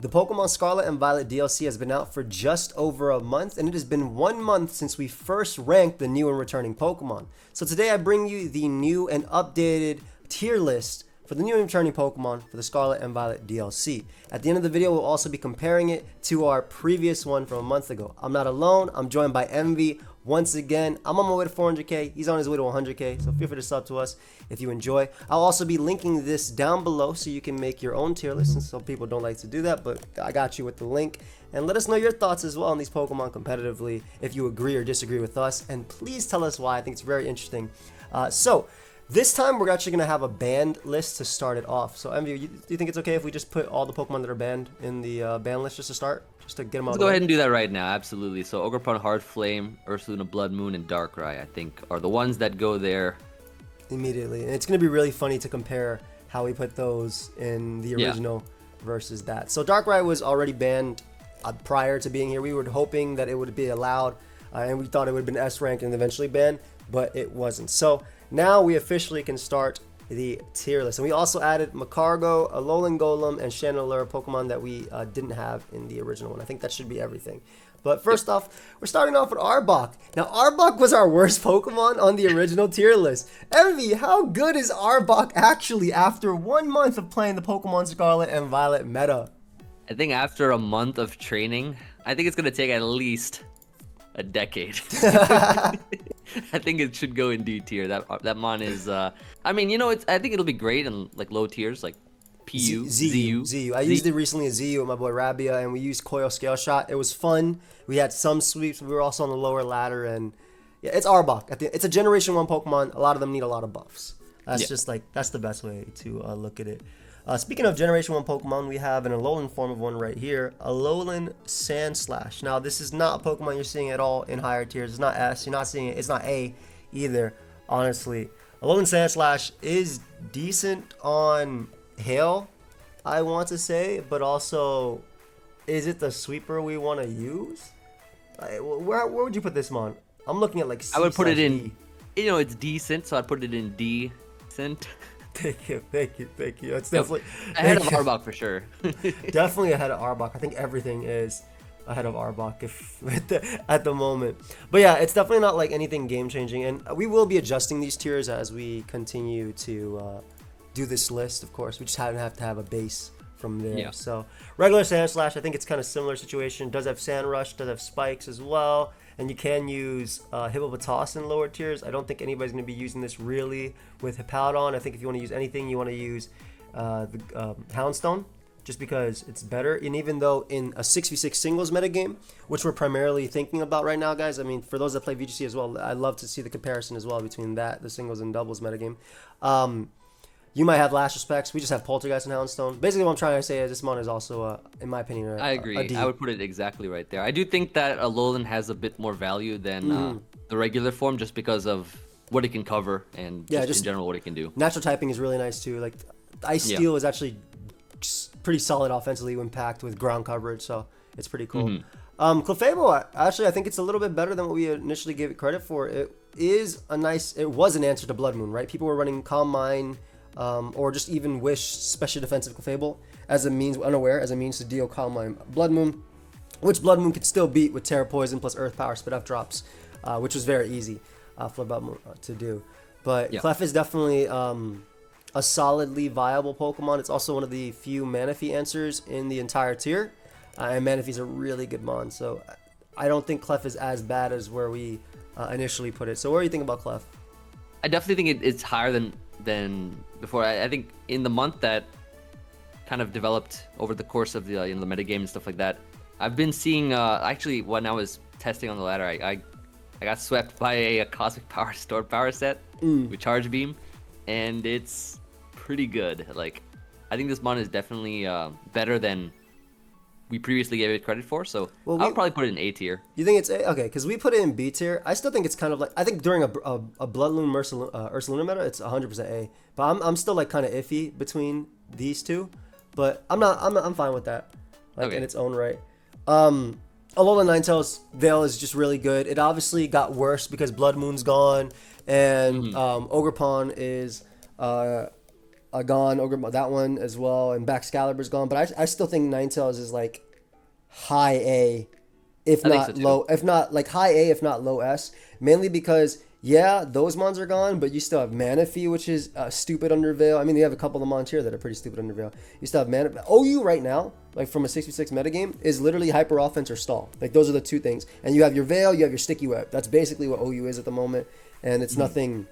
The Pokemon Scarlet and Violet DLC has been out for just over a month, and it has been 1 month since we first ranked the new and returning Pokemon. So today I bring you the new and updated tier list for the new and returning Pokemon for the Scarlet and Violet DLC. At the end of the video, we'll also be comparing it to our previous one from a month ago. I'm not alone, I'm joined by Envy. Once again, I'm on my way to 400k, he's on his way to 100k, so feel free to sub to us if you enjoy. I'll also be linking this down below so you can make your own tier list, and some people don't like to do that, but I got you with the link. And let us know your thoughts as well on these Pokemon competitively, if you agree or disagree with us, and please tell us why. I think it's very interesting. This time we're actually going to have a banned list to start it off. So Envy, do you think it's okay if we just put all the Pokemon that are banned in the ban list just to start? Just to get them out Let's go ahead and do that right now, absolutely. So Ogerpon, Hard Flame, Ursaluna, Blood Moon, and Darkrai, I think, are the ones that go there immediately. And it's going to be really funny to compare how we put those in the original versus that. So Darkrai was already banned prior to being here. We were hoping that it would be allowed, and we thought it would have been S rank and eventually banned, but it wasn't. So now we officially can start the tier list. And we also added Magcargo, Alolan Golem, and Chandelure, Pokemon that we didn't have in the original one. I think that should be everything. But first off, we're starting off with Arbok. Now, Arbok was our worst Pokemon on the original tier list. Envy, how good is Arbok actually after 1 month of playing the Pokemon Scarlet and Violet meta? I think after a month of training, I think it's going to take at least a decade. I think it should go in D tier. That mon is I mean, you know, I think it'll be great in like low tiers like PU, ZU. I used it recently in ZU with my boy Rabia, and we used Coil Scale Shot. It was fun. We had some sweeps, but we were also on the lower ladder, and yeah, it's Arbok. It's a Generation 1 Pokemon. A lot of them need a lot of buffs. That's just like, that's the best way to look at it. Speaking of Generation 1 Pokemon, we have an Alolan form of one right here, Alolan Sandslash. Now, this is not a Pokemon you're seeing at all in higher tiers. It's not S. You're not seeing it. It's not A either, honestly. Alolan Sandslash is decent on Hail, I want to say, but also, is it the sweeper we want to use? Where would you put this mon? I'm looking at like C. I would put it in, you know, it's decent, so I'd put it in decent. Thank you. It's definitely ahead of Arbok for sure. Definitely ahead of Arbok. I think everything is ahead of Arbok at the moment. But yeah, it's definitely not like anything game changing, and we will be adjusting these tiers as we continue to do this list. Of course, we just have to have a base from there. Yeah. So regular Sandslash, I think it's kind of similar situation. Does have Sand Rush, does have spikes as well. And you can use Hippopotas in lower tiers. I don't think anybody's going to be using this really with Hippowdon. I think if you want to use anything, you want to use the Houndstone, just because it's better. And even though in a 6v6 singles metagame, which we're primarily thinking about right now, guys, I mean, for those that play VGC as well, I'd love to see the comparison as well between that, the singles and doubles metagame. You might have Last Respects. We just have Poltergeist and Houndstone. Basically, what I'm trying to say is this mon is also, in my opinion, I agree. I would put it exactly right there. I do think that Alolan has a bit more value than the regular form, just because of what it can cover and just in general what it can do. Natural typing is really nice too. Like Ice Steel is actually pretty solid offensively when packed with ground coverage, so it's pretty cool. Clefable, actually, I think it's a little bit better than what we initially gave it credit for. It was an answer to Blood Moon, right? People were running Calm Mind. Or just even Wish Special Defensive Clefable as a means to deal Calm Mind Blood Moon, which Blood Moon could still beat with Terra Poison plus Earth Power Spit Up drops, which was very easy for Blood Moon to do. But Clef is definitely a solidly viable Pokemon. It's also one of the few Manaphy answers in the entire tier, and Manaphy's a really good mon, so I don't think Clef is as bad as where we initially put it. So what do you think about Clef? I definitely think it's higher than before. I think in the month that kind of developed over the course of the the metagame and stuff like that, I've been seeing actually when I was testing on the ladder, I got swept by a Cosmic Power Stored Power set with Charge Beam, and it's pretty good. Like, I think this mon is definitely better than we previously gave it credit for, so I would probably put it in A tier. You think it's A? Okay, because we put it in B tier. I still think it's kind of like, I think during a Bloodloon Ursaluna meta, it's 100% A. But I'm still like kind of iffy between these two. But I'm fine with that, like in its own right. Alolan Ninetales Veil is just really good. It obviously got worse because Blood Moon's gone, and Ogerpon is gone, Ogre that one as well, and Baxcalibur's gone. But I still think Ninetales is like high A, if I think so not too. low, if not like high A, if not low S. Mainly because yeah, those mons are gone, but you still have Manaphy, which is stupid under Veil. I mean, you have a couple of mons here that are pretty stupid under Veil. You still have Mana. OU right now, like from a 66 metagame, is literally hyper offense or stall. Like those are the two things. And you have your Veil, you have your Sticky Web. That's basically what OU is at the moment, and it's nothing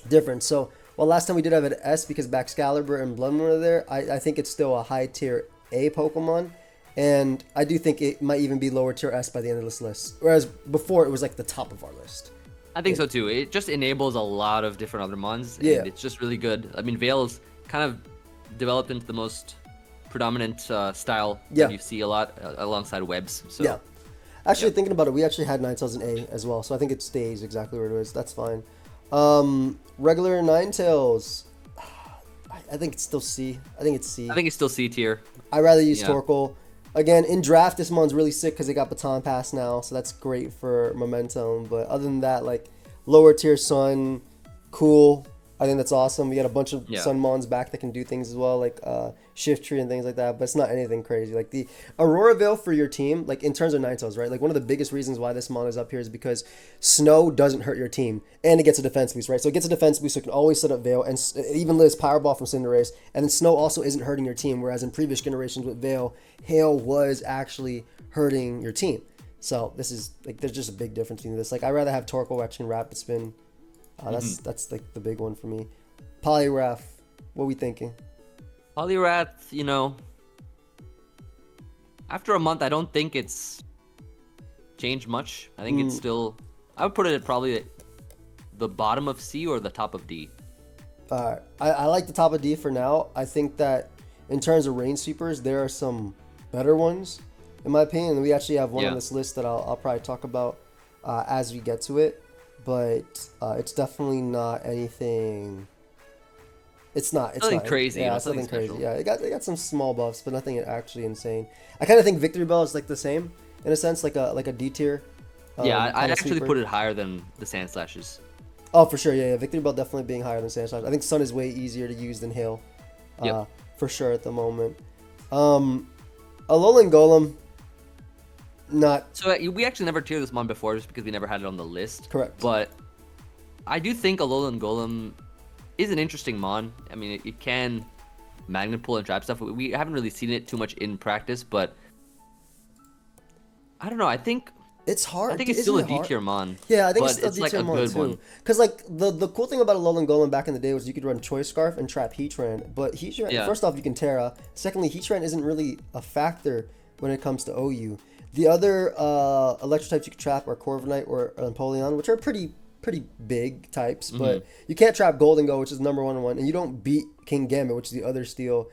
different. So, well, last time we did have an S because Baxcalibur and Bloodmoon are there. I think it's still a high tier A Pokemon, and I do think it might even be lower tier S by the end of this list. Whereas before it was like the top of our list. I think so too. It just enables a lot of different other mons, and Yeah. it's just really good. I mean, Veil's kind of developed into the most predominant style Yeah. that you see a lot alongside webs. So Yeah. Actually, Yep. thinking about it, we actually had Ninetales in A as well, so I think it stays exactly where it is. That's fine. Regular Ninetales, I think it's still C. I think it's C. I think it's still C tier. I'd rather use Yeah. Torkoal. Again, in draft, this one's really sick because they got Baton Pass now, so that's great for momentum. But other than that, like, lower tier Sun, cool. I think that's awesome. We got a bunch of Yeah. Sun Mons back that can do things as well, like Shift Tree and things like that, but it's not anything crazy. Like, the Aurora Veil for your team, like, in terms of Ninetales, right? Like, one of the biggest reasons why this Mon is up here is because Snow doesn't hurt your team, and it gets a defense boost, right? So it gets a defense boost, so it can always set up Veil, and it even lives Powerball from Cinderace, and then Snow also isn't hurting your team, whereas in previous generations with Veil, Hail was actually hurting your team. So this is, like, there's just a big difference between this. Like, I'd rather have Torkoal, which can Rapid Spin. That's like the big one for me. Poliwrath, what we thinking? Poliwrath, after a month, I don't think it's changed much. I think it's still. I would put it at probably at the bottom of C or the top of D. I like the top of D for now. I think that in terms of Rain Sweepers, there are some better ones, in my opinion. And we actually have one on Yeah. this list that I'll probably talk about as we get to it. But it's definitely not anything. It's not. It's Nothing not crazy, Yeah, it's nothing nothing crazy. special. Yeah, it got some small buffs, but nothing actually insane. I kind of think Victory Bell is like the same in a sense, like a D tier. Yeah, I'd kinda actually sweeper. put it higher than the Sand Slashes. Oh, for sure. Yeah. Victory Bell definitely being higher than Sandslash. I think Sun is way easier to use than Hail. Yep. For sure at the moment. Alolan Golem, not So we actually never tiered this mon before just because we never had it on the list. Correct. But I do think Alolan Golem is an interesting mon. I mean, it can magnet pull and trap stuff. We haven't really seen it too much in practice, but I don't know. I think it's hard. it's Isn't still a it D hard? tier mon. Yeah, I think but it's still like D-tier a mon good too. one. Because like the cool thing about Alolan Golem back in the day was you could run Choice Scarf and trap Heatran. But Heatran, Yeah. first off, you can Terra. Secondly, Heatran isn't really a factor when it comes to OU. The other electro types you can trap are Corviknight or Empoleon, which are pretty big types. But you can't trap Golden Go, which is number one, and you don't beat King Gambit, which is the other steel.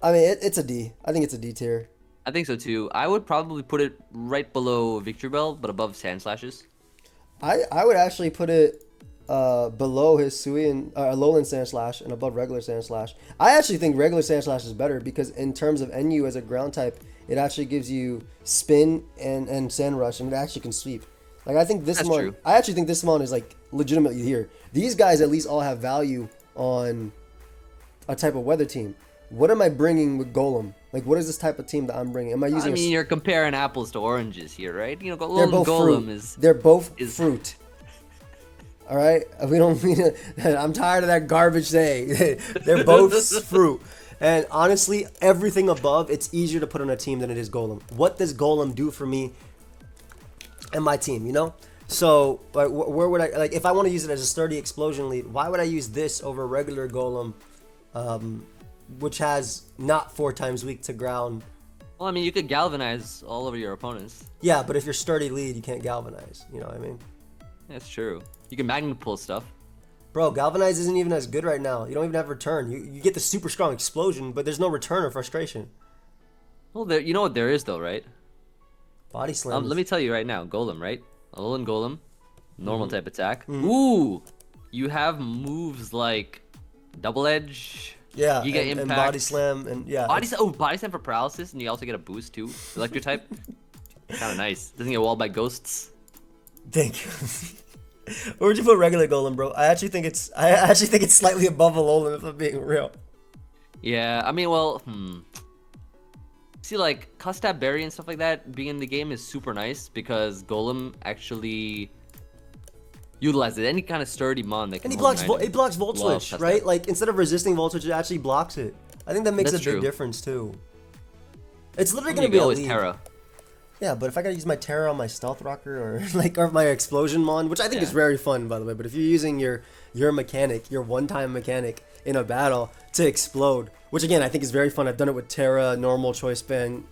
I mean, it's a D. I think it's a D tier. I think so too. I would probably put it right below Victory Bell, but above Sand Slashes. I would actually put it below his Hisuian Alolan Sandslash and above regular Sandslash. I actually think regular Sandslash is better because in terms of NU as a ground type, it actually gives you spin and Sand Rush, and it actually can sweep. Like I think this That's mon, true. I actually think this mon is like legitimately here. These guys at least all have value on a type of weather team. What am I bringing with Golem? Like, what is this type of team that I'm bringing? Am I I using? mean, you're comparing apples to oranges here, right? they're Alolan both Golem fruit. is They're both is- fruit. All right, we don't mean it. I'm tired of that garbage saying. They're both fruit. And honestly, everything above, it's easier to put on a team than it is Golem. What does Golem do for me and my team? You know. So, like, where would I like if I want to use it as a sturdy explosion lead? Why would I use this over regular Golem, which has not 4 times weak to ground? Well, I mean, you could galvanize all over your opponents. Yeah, but if you're sturdy lead, you can't galvanize. You know what I mean? That's true. You can magnet pull stuff. Bro, Galvanize isn't even as good right now. You don't even have return. You get the super strong explosion, but there's no return or frustration. Well, you know what there is though, right? Body slam. Let me tell you right now, Golem, right? Alolan Golem, normal Mm-hmm. type attack. Ooh, you have moves like Double Edge. yeah, Giga and Impact. body slam, and yeah. Body slam for paralysis, and you also get a boost too. Electric type. Kind of nice. Doesn't get walled by ghosts. Thank you. Where would you put regular Golem, bro? I actually think it's slightly above Alolan, if I'm being real. Yeah, I mean, well, see, like Custab Berry and stuff like that being in the game is super nice because Golem actually utilizes it. Any kind of sturdy mon that can And he hold blocks an item. it blocks Volt Love Switch, Custab. right? Like instead of resisting Volt Switch, it actually blocks it. I think that makes That's a big true. difference too. It's literally There gonna you be go, a it's lead. Terra. Yeah, but if I gotta use my Terra on my Stealth Rocker or or my Explosion Mon, which I think is Yeah. very fun by the way, but if you're using your mechanic, your one-time mechanic in a battle to explode, which again I think is very fun. I've done it with Terra, normal, Choice Span,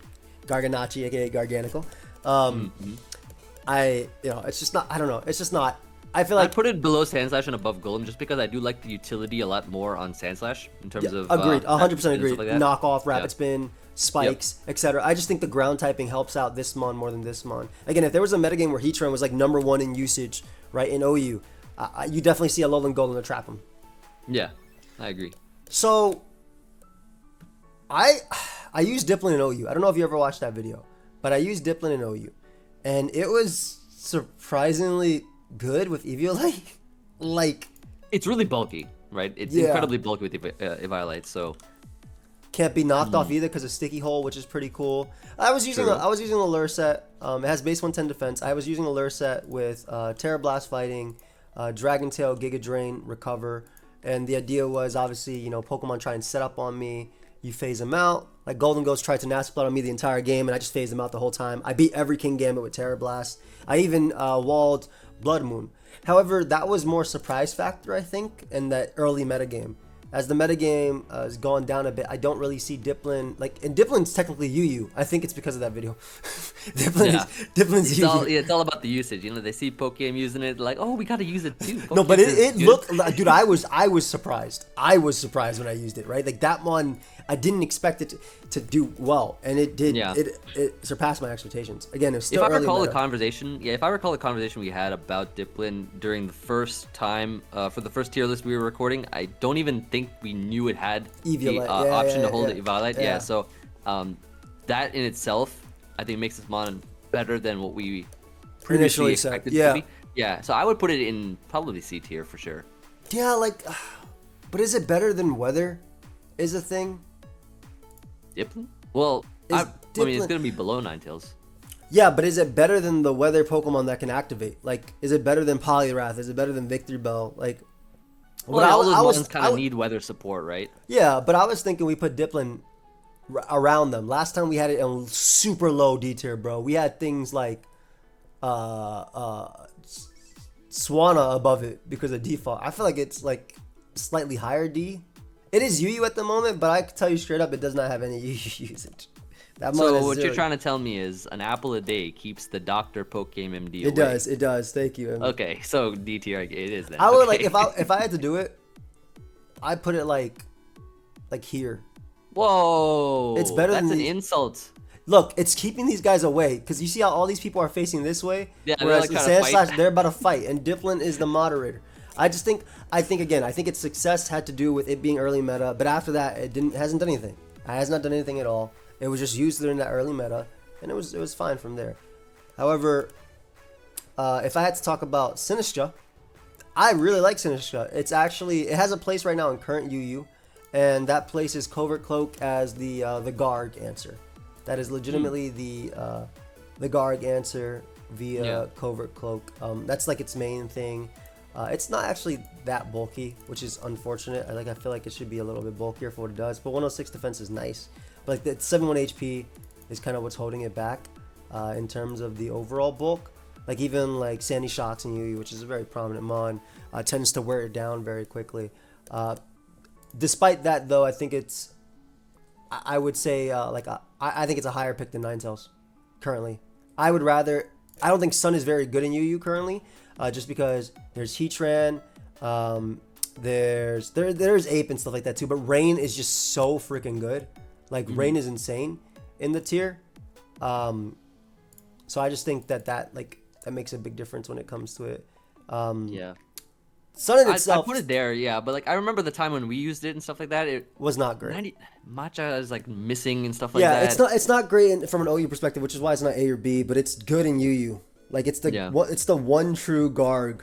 Garganacci, aka Garganical. It's just not. I don't know. It's just not. I feel I like put it below Sandslash and above Golem just because I do like the utility a lot more on Sandslash in terms of agreed, 100% and stuff agreed. like that. Knockoff, rapid Yeah. spin, spikes, etc. I just think the ground typing helps out this mon more than this mon. Again, if there was a metagame where Heatran was like #1 in usage, right, in OU, you definitely see a Alolan Golem to trap him. Yeah, I agree. So, I used Dipplin in OU. I don't know if you ever watched that video, but I used Dipplin in OU, and it was surprisingly good with Eviolite. Like, It's really bulky, right? It's Yeah. incredibly bulky with Eviolite, so can't be knocked off either because of Sticky Hole, which is pretty cool. I was using True. a lure set. It has base 110 defense. I was using a lure set with Terra Blast Fighting, Dragon Tail, Giga Drain, Recover, and the idea was obviously Pokemon try and set up on me. You phase them out. Like Golden Ghost tried to Nasty Plot on me the entire game, and I just phased them out the whole time. I beat every King Gambit with Terra Blast. I even walled Blood Moon. However, that was more surprise factor, I think, in that early metagame. As the metagame has gone down a bit, I don't really see Dipplin. And Dipplin's technically UU. I think it's because of that video. Diplin's UU. it's all about the usage. They see Pokemon using it, like, oh, we gotta use it too. No, but Pokemon's it good. looked like, dude, I was surprised. I was surprised when I used it, right? Like that one, I didn't expect it to do well, and it did. Yeah. It surpassed my expectations. Again, it's still If I early recall the meta. conversation, if I recall the conversation we had about Dipplin during the first time for the first tier list we were recording, I don't even think we knew it had the Eviolite. option to hold yeah. it Eviolite. Yeah. Yeah, so that in itself, I think makes this mon better than what we previously Initially said, expected yeah. to be. Yeah, so I would put it in probably C tier for sure. Yeah, like, but is it better than weather? Is a thing. Dipplin? Well, Is I mean, it's Dipplin- gonna be below Ninetales. Yeah, but is it better than the weather Pokemon that can activate? Like, is it better than Poliwrath? Is it better than Victory Bell? Like, Well, all those mons kind I of was- need weather support, right? Yeah, but I was thinking we put Dipplin around them. Last time we had it in super low D tier, bro. We had things like Swanna above it because of default. I feel like it's like slightly higher D. It is UU at the moment, but I can tell you straight up, it does not have any UU usage. That mon So is what you're zero. trying to tell me is an apple a day keeps the Dr. Pokemon MD away. It does. Thank you. Okay, so D tier it is then. I would Okay. like if I had to do it, I'd put it like here. Whoa, It's better that's than an the- insult. Look, it's keeping these guys away because you see how all these people are facing this way, Yeah, they're, whereas like, trying to Sandslash fight. they're about to fight, and Dipplin is the moderator. I think its success had to do with it being early meta, but after that hasn't done anything. It has not done anything at all. It was just used during that early meta, and it was fine from there. However, if I had to talk about Sinistcha, I really like Sinistcha. It has a place right now in current UU, and that place is Covert Cloak as the Garg answer. That is legitimately the Garg answer via Yeah. Covert Cloak. That's like its main thing. It's not actually that bulky, which is unfortunate. I feel like it should be a little bit bulkier for what it does. But 106 defense is nice. But like the 71 HP is kind of what's holding it back in terms of the overall bulk. Like even like Sandy Shocks in UU, which is a very prominent mon, tends to wear it down very quickly. Despite that, though, I think it's, I would say I think it's a higher pick than Ninetales currently. I don't think Sun is very good in UU currently, just because there's Heatran, there's Ape and stuff like that too. But Rain is just so freaking good. Like Rain is insane in the tier. So I just think that makes a big difference when it comes to it. Yeah, Sun in I itself put it there. Yeah, but like I remember the time when we used it and stuff like that. It was not great. Matcha is like missing and stuff like Yeah, that. it's not great from an OU perspective, which is why it's not A or B, but it's good in UU. Like it's the one true Garg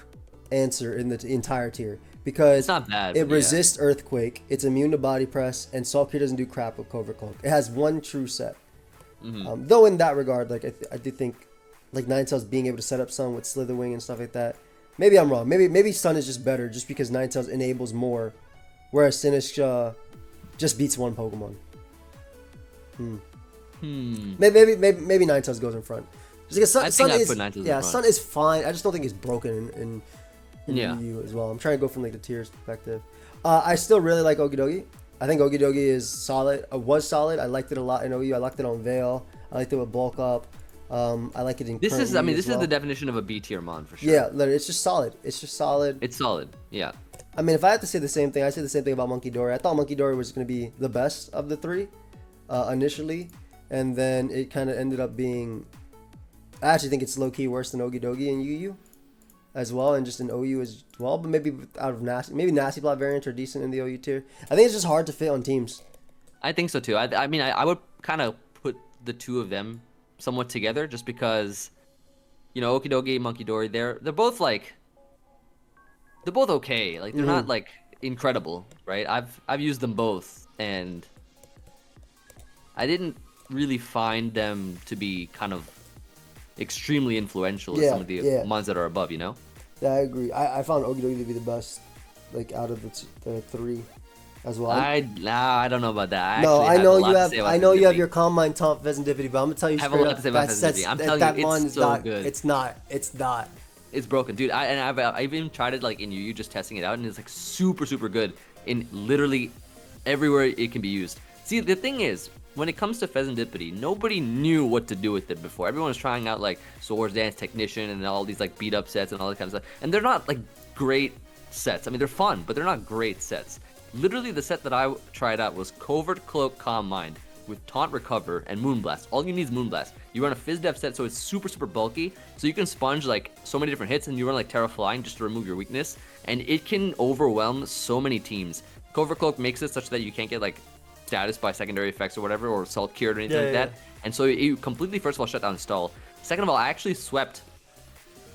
answer in the entire tier because It's not bad, it but yeah. resists Earthquake, it's immune to Body Press, and Sulky doesn't do crap with Covert Cloak. It has one true set. Though in that regard, like I do think, like Ninetales being able to set up Sun with Slitherwing and stuff like that. Maybe I'm wrong. Maybe Sun is just better, just because Ninetales enables more, whereas Sinistcha just beats one Pokemon. Maybe Ninetales goes in front. Just because I think I'd put Ninetales in front. Sun is fine. I just don't think it's broken in Yeah. EU as well. I'm trying to go from like the tiers perspective. I still really like Okidogi. I think Okidogi is solid. Was solid. I liked it a lot in OU. I liked it on Veil. I liked it with Bulk Up. I like it in. This current is, I mean, EU this as is well. the definition of a B tier mon for sure. Yeah, literally, it's just solid. It's just solid. It's solid. Yeah. I mean, if I had to say the same thing, I'd say the same thing about Monkey Dory. I thought Monkey Dory was going to be the best of the three initially, and then it kind of ended up being. I actually think it's low key worse than Okidogi in UU as well, and just in OU as well. But maybe out of Nasty Plot variants are decent in the OU tier. I think it's just hard to fit on teams. I think so too. I mean, I would kind of put the two of them somewhat together, just because, you know, Okidogi, Monkey Dory, they're both like, they're both okay. Like they're not like incredible, right? I've used them both, and I didn't really find them to be kind of extremely influential as some of the mons that are above, you know? Yeah, I agree. I found Okidogi to be the best, like out of the three, as well. I don't know about that. I know you have your Calm Mind Taunt Pheasantipity, but I'm gonna tell you I have straight a lot up, to say about Pheasantipity. I'm telling that you, mon it's is so not, good. It's not. It's broken, dude. I even tried it like in UU, just testing it out, and it's like super good in literally everywhere it can be used. See, the thing is, when it comes to Pheasantipity, nobody knew what to do with it before. Everyone was trying out like Swords Dance Technician and all these like beat up sets and all that kind of stuff, and they're not like great sets. I mean, they're fun, but they're not great sets. Literally, the set that I tried out was Covert Cloak, Calm Mind with Taunt Recover and Moonblast. All you need is Moonblast. You run a Fizz Def set, so it's super bulky, so you can sponge like so many different hits, and you run like Terra Flying just to remove your weakness, and it can overwhelm so many teams. Covert Cloak makes it such that you can't get like status by secondary effects or whatever, or Salt Cured or anything like that. And so you completely, first of all, shut down Stall. Second of all, I actually swept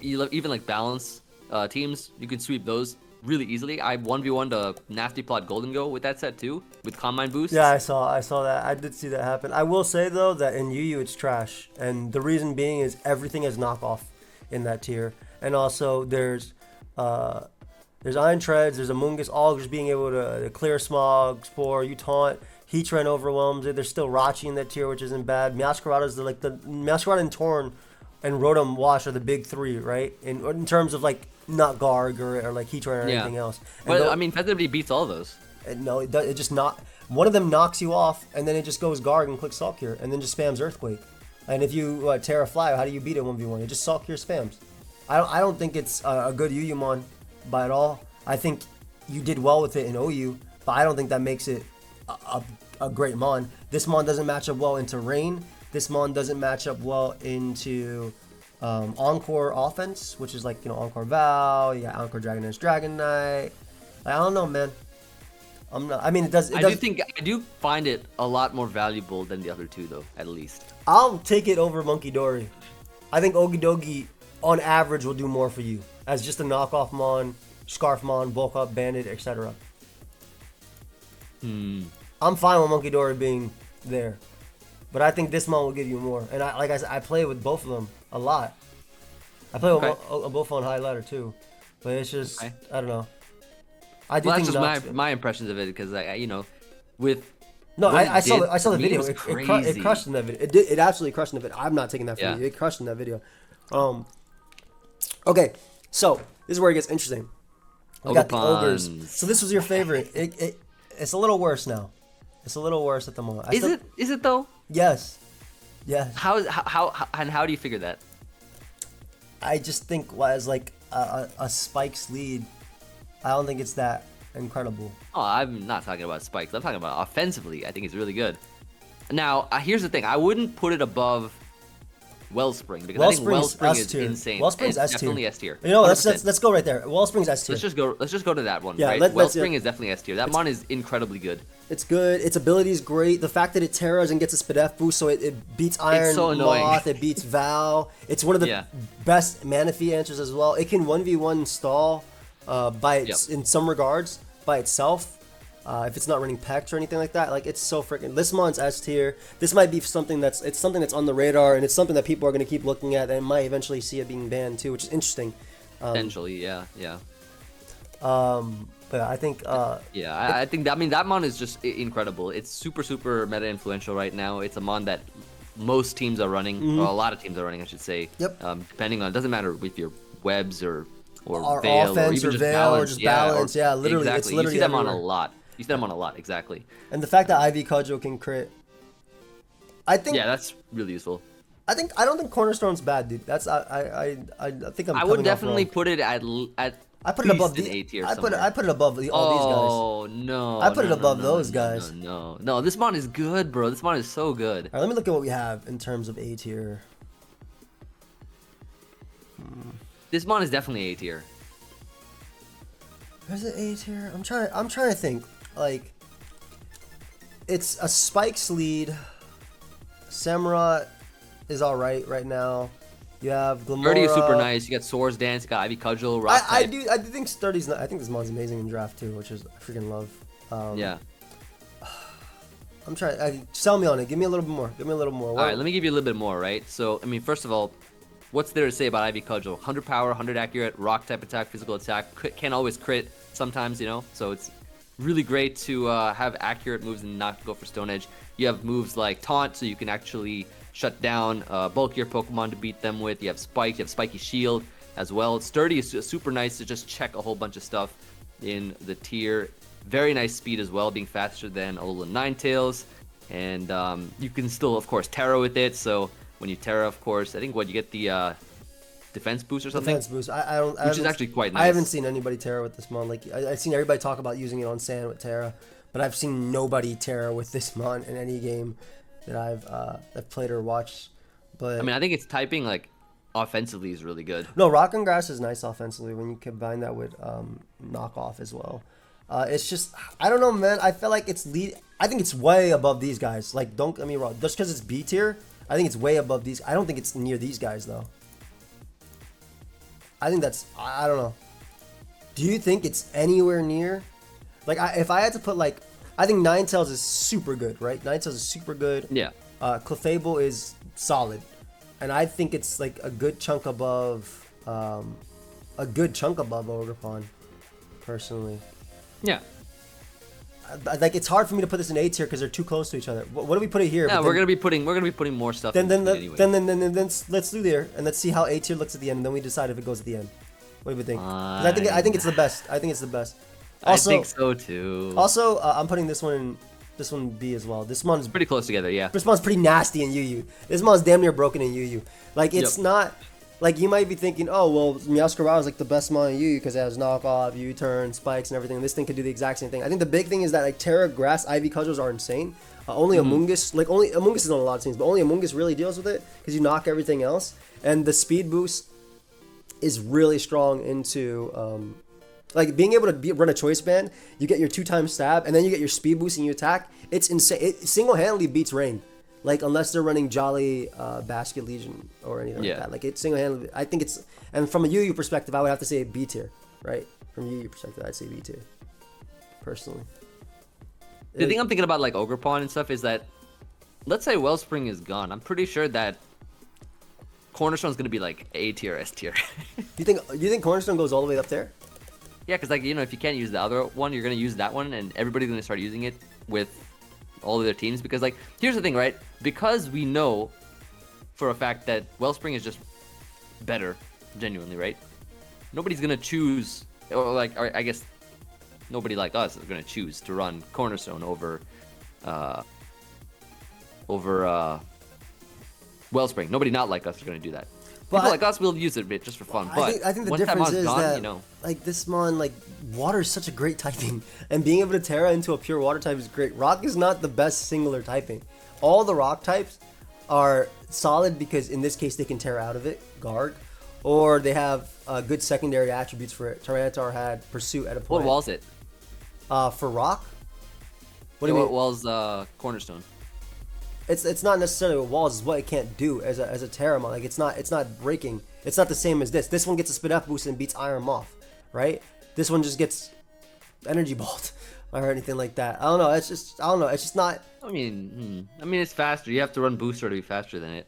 even like balance teams. You can sweep those really easily. I 1v1'd a Nasty Plot Golden Go with that set too, with Calm Mind boosts. Yeah, I saw that. I did see that happen. I will say though that in UU it's trash, and the reason being is everything is knockoff in that tier, and also there's Iron Treads, there's Amoonguss, all just being able to clear Smog, Spore, you taunt. Heatran overwhelms it. There's still Rachi in that tier, which isn't bad. Meowscarada's the Meowscarada and Torn and Rotom Wash are the big three, right? In terms of like not Garg or like Heatran or anything else. But I mean, Pheasantipity beats all of those. No, it just not. One of them knocks you off, and then it just goes Garg and clicks Salt Cure, and then just spams Earthquake. And if you Terra Fly, how do you beat it 1v1? It just Salt Cure spams. I don't think it's a good UU by at all. I think you did well with it in OU, but I don't think that makes it a great mon. This mon doesn't match up well into Rain. This mon doesn't match up well into Encore offense, which is like, you know, Encore Val, you got Encore Dragon Dance Dragon Knight. I don't know, man. I mean, it does. I do find it a lot more valuable than the other two, though. At least I'll take it over Monkey Dory. I think Okidogi, on average, will do more for you as just a knockoff mon, Scarf mon, Bulk Up, Bandit, etc. I'm fine with Monkey Dory being there, but I think this mon will give you more. And like I said, I play with both of them a lot. I play with both on high ladder too, but it's just I don't know. I do think that's just my impressions of it, because you know, with I saw the video. It crushed in that video. It absolutely crushed in the video. I'm not taking that from you. It crushed in that video. Okay, so this is where it gets interesting. We got the ogres. So this was your favorite. It's a little worse now. It's a little worse at the moment. Is it though? Yes. How do you figure that? I just think as like a Spike's lead, I don't think it's that incredible. Oh, I'm not talking about Spikes. I'm talking about offensively. I think it's really good. Now, here's the thing. I wouldn't put it above Wellspring, because I think Wellspring is insane. Wellspring's S tier. Definitely S tier. You know, let's go right there. Wellspring's S tier. Let's just go to that one. Yeah, right? Wellspring is definitely S tier. That mon is incredibly good. It's good. Its ability is great. The fact that it terras and gets a Spadef boost, so it beats Iron Moth, it beats Val. It's one of the best Manaphy answers as well. It can 1v1 stall by Yep. in some regards by itself. If it's not running PEX or anything like that, like it's so freaking. This mon's S tier. This might be something that's on the radar, and it's something that people are going to keep looking at, and might eventually see it being banned too, which is interesting. Potentially, yeah. But I think Yeah, I think that, I mean, that mon is just incredible. It's super, super meta influential right now. It's a mon that most teams are running, or a lot of teams are running, I should say. Yep. Depending on, it doesn't matter if you're webs or Or veil offense even or just veil or balance. just balance. Yeah, literally, it's exactly. literally You see them on everywhere. a lot. You see them on a lot, exactly. and the fact that Ivy Cudgel can crit, I think. Yeah, that's really useful. I don't think Cornerstone's bad, dude. That's I think I'm. I coming would off definitely wrong. put it at I put it above least an the A tier. I put it somewhere. above all these guys. Oh no! I put it no, above no, those no, guys. No, this mon is good, bro. This mon is so good. All right, let me look at what we have in terms of A tier. This mon is definitely A tier. Is it A tier? I'm trying to think. Like, it's a Spike's lead. Samurott is all right now. You have Glamora. Sturdy is super nice. You got Swords Dance. You got Ivy Cudgel. Rock I type. do think Sturdy's. I think this mod's amazing in draft too, which is I freaking love. Yeah. I'm trying. Sell me on it. Give me a little bit more. Give me a little more. All right, let me give you a little bit more, right? So, I mean, first of all, what's there to say about Ivy Cudgel? 100 power, 100 accurate, rock type attack, physical attack. Can't always crit sometimes, you know? So it's really great to have accurate moves and not go for Stone Edge. You have moves like Taunt, so you can actually shut down bulkier Pokemon to beat them with. You have Spike, you have Spiky Shield as well. Sturdy is super nice to just check a whole bunch of stuff in the tier. Very nice speed as well, being faster than Alolan Ninetales. And you can still, of course, Terra with it. So when you Terra, of course, I think you get the defense boost or something. Defense boost. I don't. Which is actually quite nice. I haven't seen anybody Terra with this mon. Like I've seen everybody talk about using it on Sand with Terra, but I've seen nobody Terra with this mon in any game that I've played or watched. But I mean, I think its typing, like, offensively is really good. no, Rock and Grass is nice offensively when you combine that with knockoff as well. It's just I don't know, man. I feel like it's lead. I think it's way above these guys. Like, don't get me wrong. Just because it's B tier, I think it's way above these. I don't think it's near these guys though. I think that's I don't know. Do you think it's anywhere near? Like, if I had to put like, I think Ninetales is super good, right? Ninetales is super good. Yeah. Clefable is solid, and I think it's like a good chunk above Ogerpon, personally. Yeah. Like, it's hard for me to put this in A tier because they're too close to each other. What do we put it here? Yeah, But we're then- gonna be putting more stuff. then in then anyway. then let's do there and let's see how A tier looks at the end, and then we decide if it goes at the end. What do you think? 'Cause I think it's the best. I think it's the best. Also, I think so too. Also, I'm putting this one B as well. This one's Pretty close together, yeah. This one's pretty nasty in UU. This one's damn near broken in UU. Like, it's Yep. not like you might be thinking, oh well, Meowscarada is like the best mon in UU because it has knockoff, U-turn, spikes, and everything. This thing could do the exact same thing. I think the big thing is that like Terra, Grass, Ivy Cudgels are insane. Only Amoonguss, like only Amoonguss is on a lot of teams, but only Amoonguss really deals with it because you knock everything else. And the speed boost is really strong into like being able to run a choice band. You get your 2-time stab, and then you get your speed boost and you attack. It's insane. It single-handedly beats Rain. Like, unless they're running Jolly Basket Legion or anything Yeah. like that. Like, it's single-handedly. I think it's. And from a UU perspective, I would have to say B tier, right? From UU perspective, I'd say B tier. Personally. The thing I'm thinking about, like, Ogerpon and stuff, is that, let's say Wellspring is gone. I'm pretty sure that Cornerstone's gonna be like A tier, S tier. You think Cornerstone goes all the way up there? Yeah, because, like, you know, if you can't use the other one, you're gonna use that one, and everybody's gonna start using it with all of their teams. Because, like, here's the thing, right? Because we know for a fact that Wellspring is just better, genuinely, right? Nobody's gonna choose, or I guess nobody like us is gonna choose to run Cornerstone over Wellspring. Nobody not like us is gonna do that. But People like us will use it a bit just for fun. But I think the once that difference mon's is gone, that you know, like this mon, like water is such a great typing, and being able to Terra into a pure water type is great. Rock is not the best singular typing. All the rock types are solid because in this case they can Terra out of it, guard, or they have good secondary attributes for it. Tyranitar had Pursuit at a what point. wall's it? For rock? What do you What mean? wall's Cornerstone? It's not necessarily what walls is what it can't do as a Terra mon. Like it's not breaking. It's not the same as this. This one gets a spin up boost and beats Iron Moth, right? this one just gets energy balled or anything like that. I don't know. It's just not. I mean, it's faster. You have to run booster to be faster than it.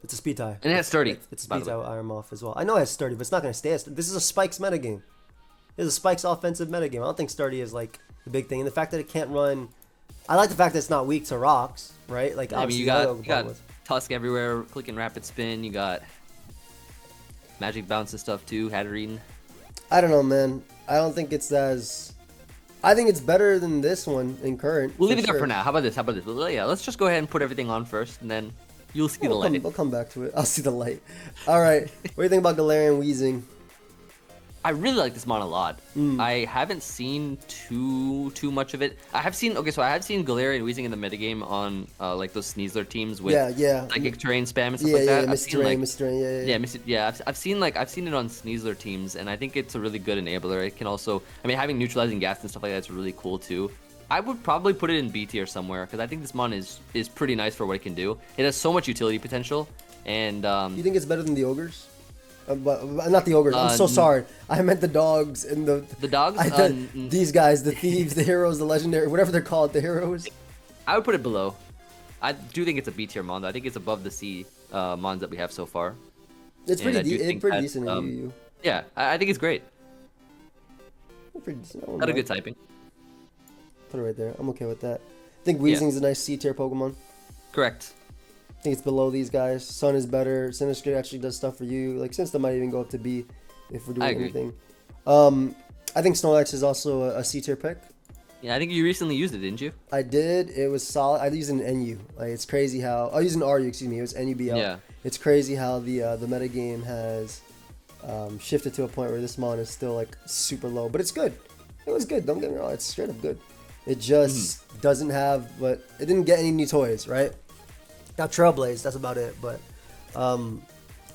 It's a speed tie. And it has sturdy. It's a speed tie with Iron Moth as well. I know it has sturdy, but it's not gonna stay. This is a Spikes metagame. This is a Spikes offensive metagame. I don't think sturdy is like the big thing, and the fact that it can't run. I like the fact that it's not weak to rocks, right? Like I mean, you obviously got Tusk everywhere, click and rapid spin. You got magic bounce and stuff too. Hatterene. I don't know, man. I don't think it's as. I think it's better than this one in current. We'll leave it there for now. How about this? Well, yeah, let's just go ahead and put everything on first, and then you'll see the light. We'll come back to it. I'll see the light. All right. What do you think about Galarian Weezing? I really like this mon a lot. I haven't seen too much of it. I have seen Galarian Weezing in the metagame on like those Sneasler teams with psychic terrain spam and stuff like that. I've seen it on Sneasler teams, and I think it's a really good enabler. It can also, I mean, having neutralizing gas and stuff like that is really cool too. I would probably put it in B tier somewhere because I think this mon is pretty nice for what it can do. It has so much utility potential, and you think it's better than the ogres? But not the ogres. I'm so sorry. I meant the dogs and the dogs. These guys, the thieves, the heroes, the legendary, whatever they're called, the heroes. I would put it below. I do think it's a B tier mon. I think it's above the C mons that we have so far. It's pretty decent in UU. Yeah, I think it's great. Pretty decent. Got a good typing. Put it right there. I'm okay with that. I think Weezing's a nice C tier Pokemon. Correct. I think it's below these guys. Sun is better. Sinistcha actually does stuff for you. Like Sinistcha might even go up to B if we're doing anything. I think Snorlax is also a C tier pick. Yeah, I think you recently used it, didn't you? I did. It was solid. I used an NU. Like it's crazy how I used an RU. Excuse me. It was NUBL. Yeah. It's crazy how the metagame has shifted to a point where this mon is still like super low, but it's good. It was good. Don't get me wrong. It's straight up good. It just doesn't have, but it didn't get any new toys, right? Got Trailblaze, that's about it. But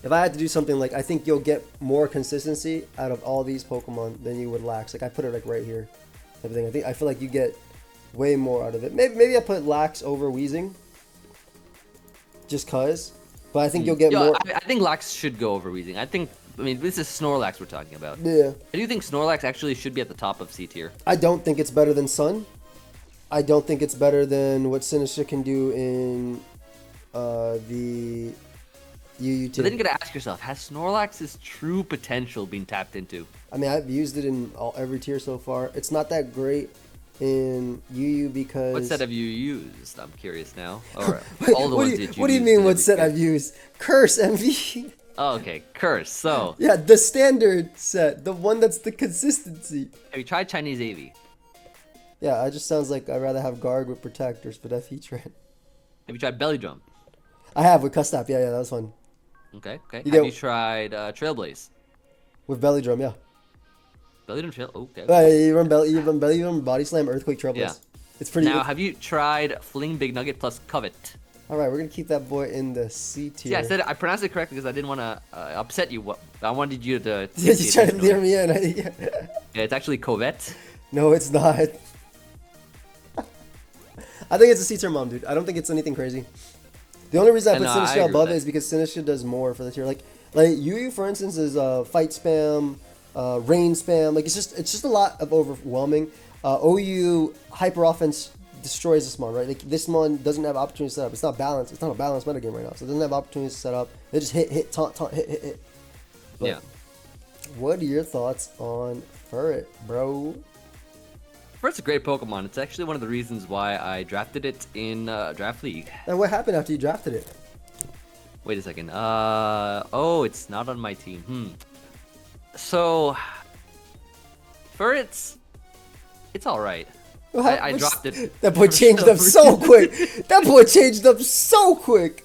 if I had to do something, like I think you'll get more consistency out of all these Pokemon than you would Lax. Like I put it like right here, everything. I feel like you get way more out of it. Maybe I put Lax over Weezing, just cause. But I think you'll get more. I think Lax should go over Weezing. I mean, this is Snorlax we're talking about. Yeah. I do think Snorlax actually should be at the top of C tier. I don't think it's better than Sun. I don't think it's better than what Sinistcha can do in the UU tier. But then you gotta ask yourself, has Snorlax's true potential been tapped into? I mean, I've used it in every tier so far. It's not that great in UU because... What set have you used? I'm curious now. Or all the what ones do you, that you What do you mean what set I've used? Curse MV. Oh, okay, Curse. So... Yeah, the standard set. The one that's the consistency. Have you tried Chinese AV? Yeah, it just sounds like I'd rather have Guard with Protectors, but FE Trend. Have you tried Belly Drum? I have with Custap. Yeah, that was fun. Okay. Have you tried Trailblaze? With Belly Drum, yeah. Belly Drum Trail? Okay. You run Belly Drum, Body Slam, Earthquake, Trailblaze. Yeah. It's pretty... Now, have you tried Fling Big Nugget plus Covet? Alright, we're going to keep that boy in the C tier. Yeah, I pronounced it correctly because I didn't want to upset you. I wanted you to... Yeah, you tried to lure me in. Yeah, it's actually Covet. No, it's not. I think it's a C tier mom, dude. I don't think it's anything crazy. The only reason I put Sinistcha above it is because Sinistcha does more for the tier. Like UU, for instance, is fight spam, rain spam. Like it's just a lot of overwhelming. OU hyper offense destroys this mon, right? Like this mon doesn't have opportunity to set up. It's not balanced. It's not a balanced metagame right now, so it doesn't have opportunities to set up. They just hit, taunt, hit. But yeah. What are your thoughts on Furret, bro? Furret's a great Pokemon. It's actually one of the reasons why I drafted it in Draft League. And what happened after you drafted it? Wait a second. Oh, it's not on my team. So, Furret's, it's all right. I dropped it. That boy changed up so quick. That boy changed up so quick.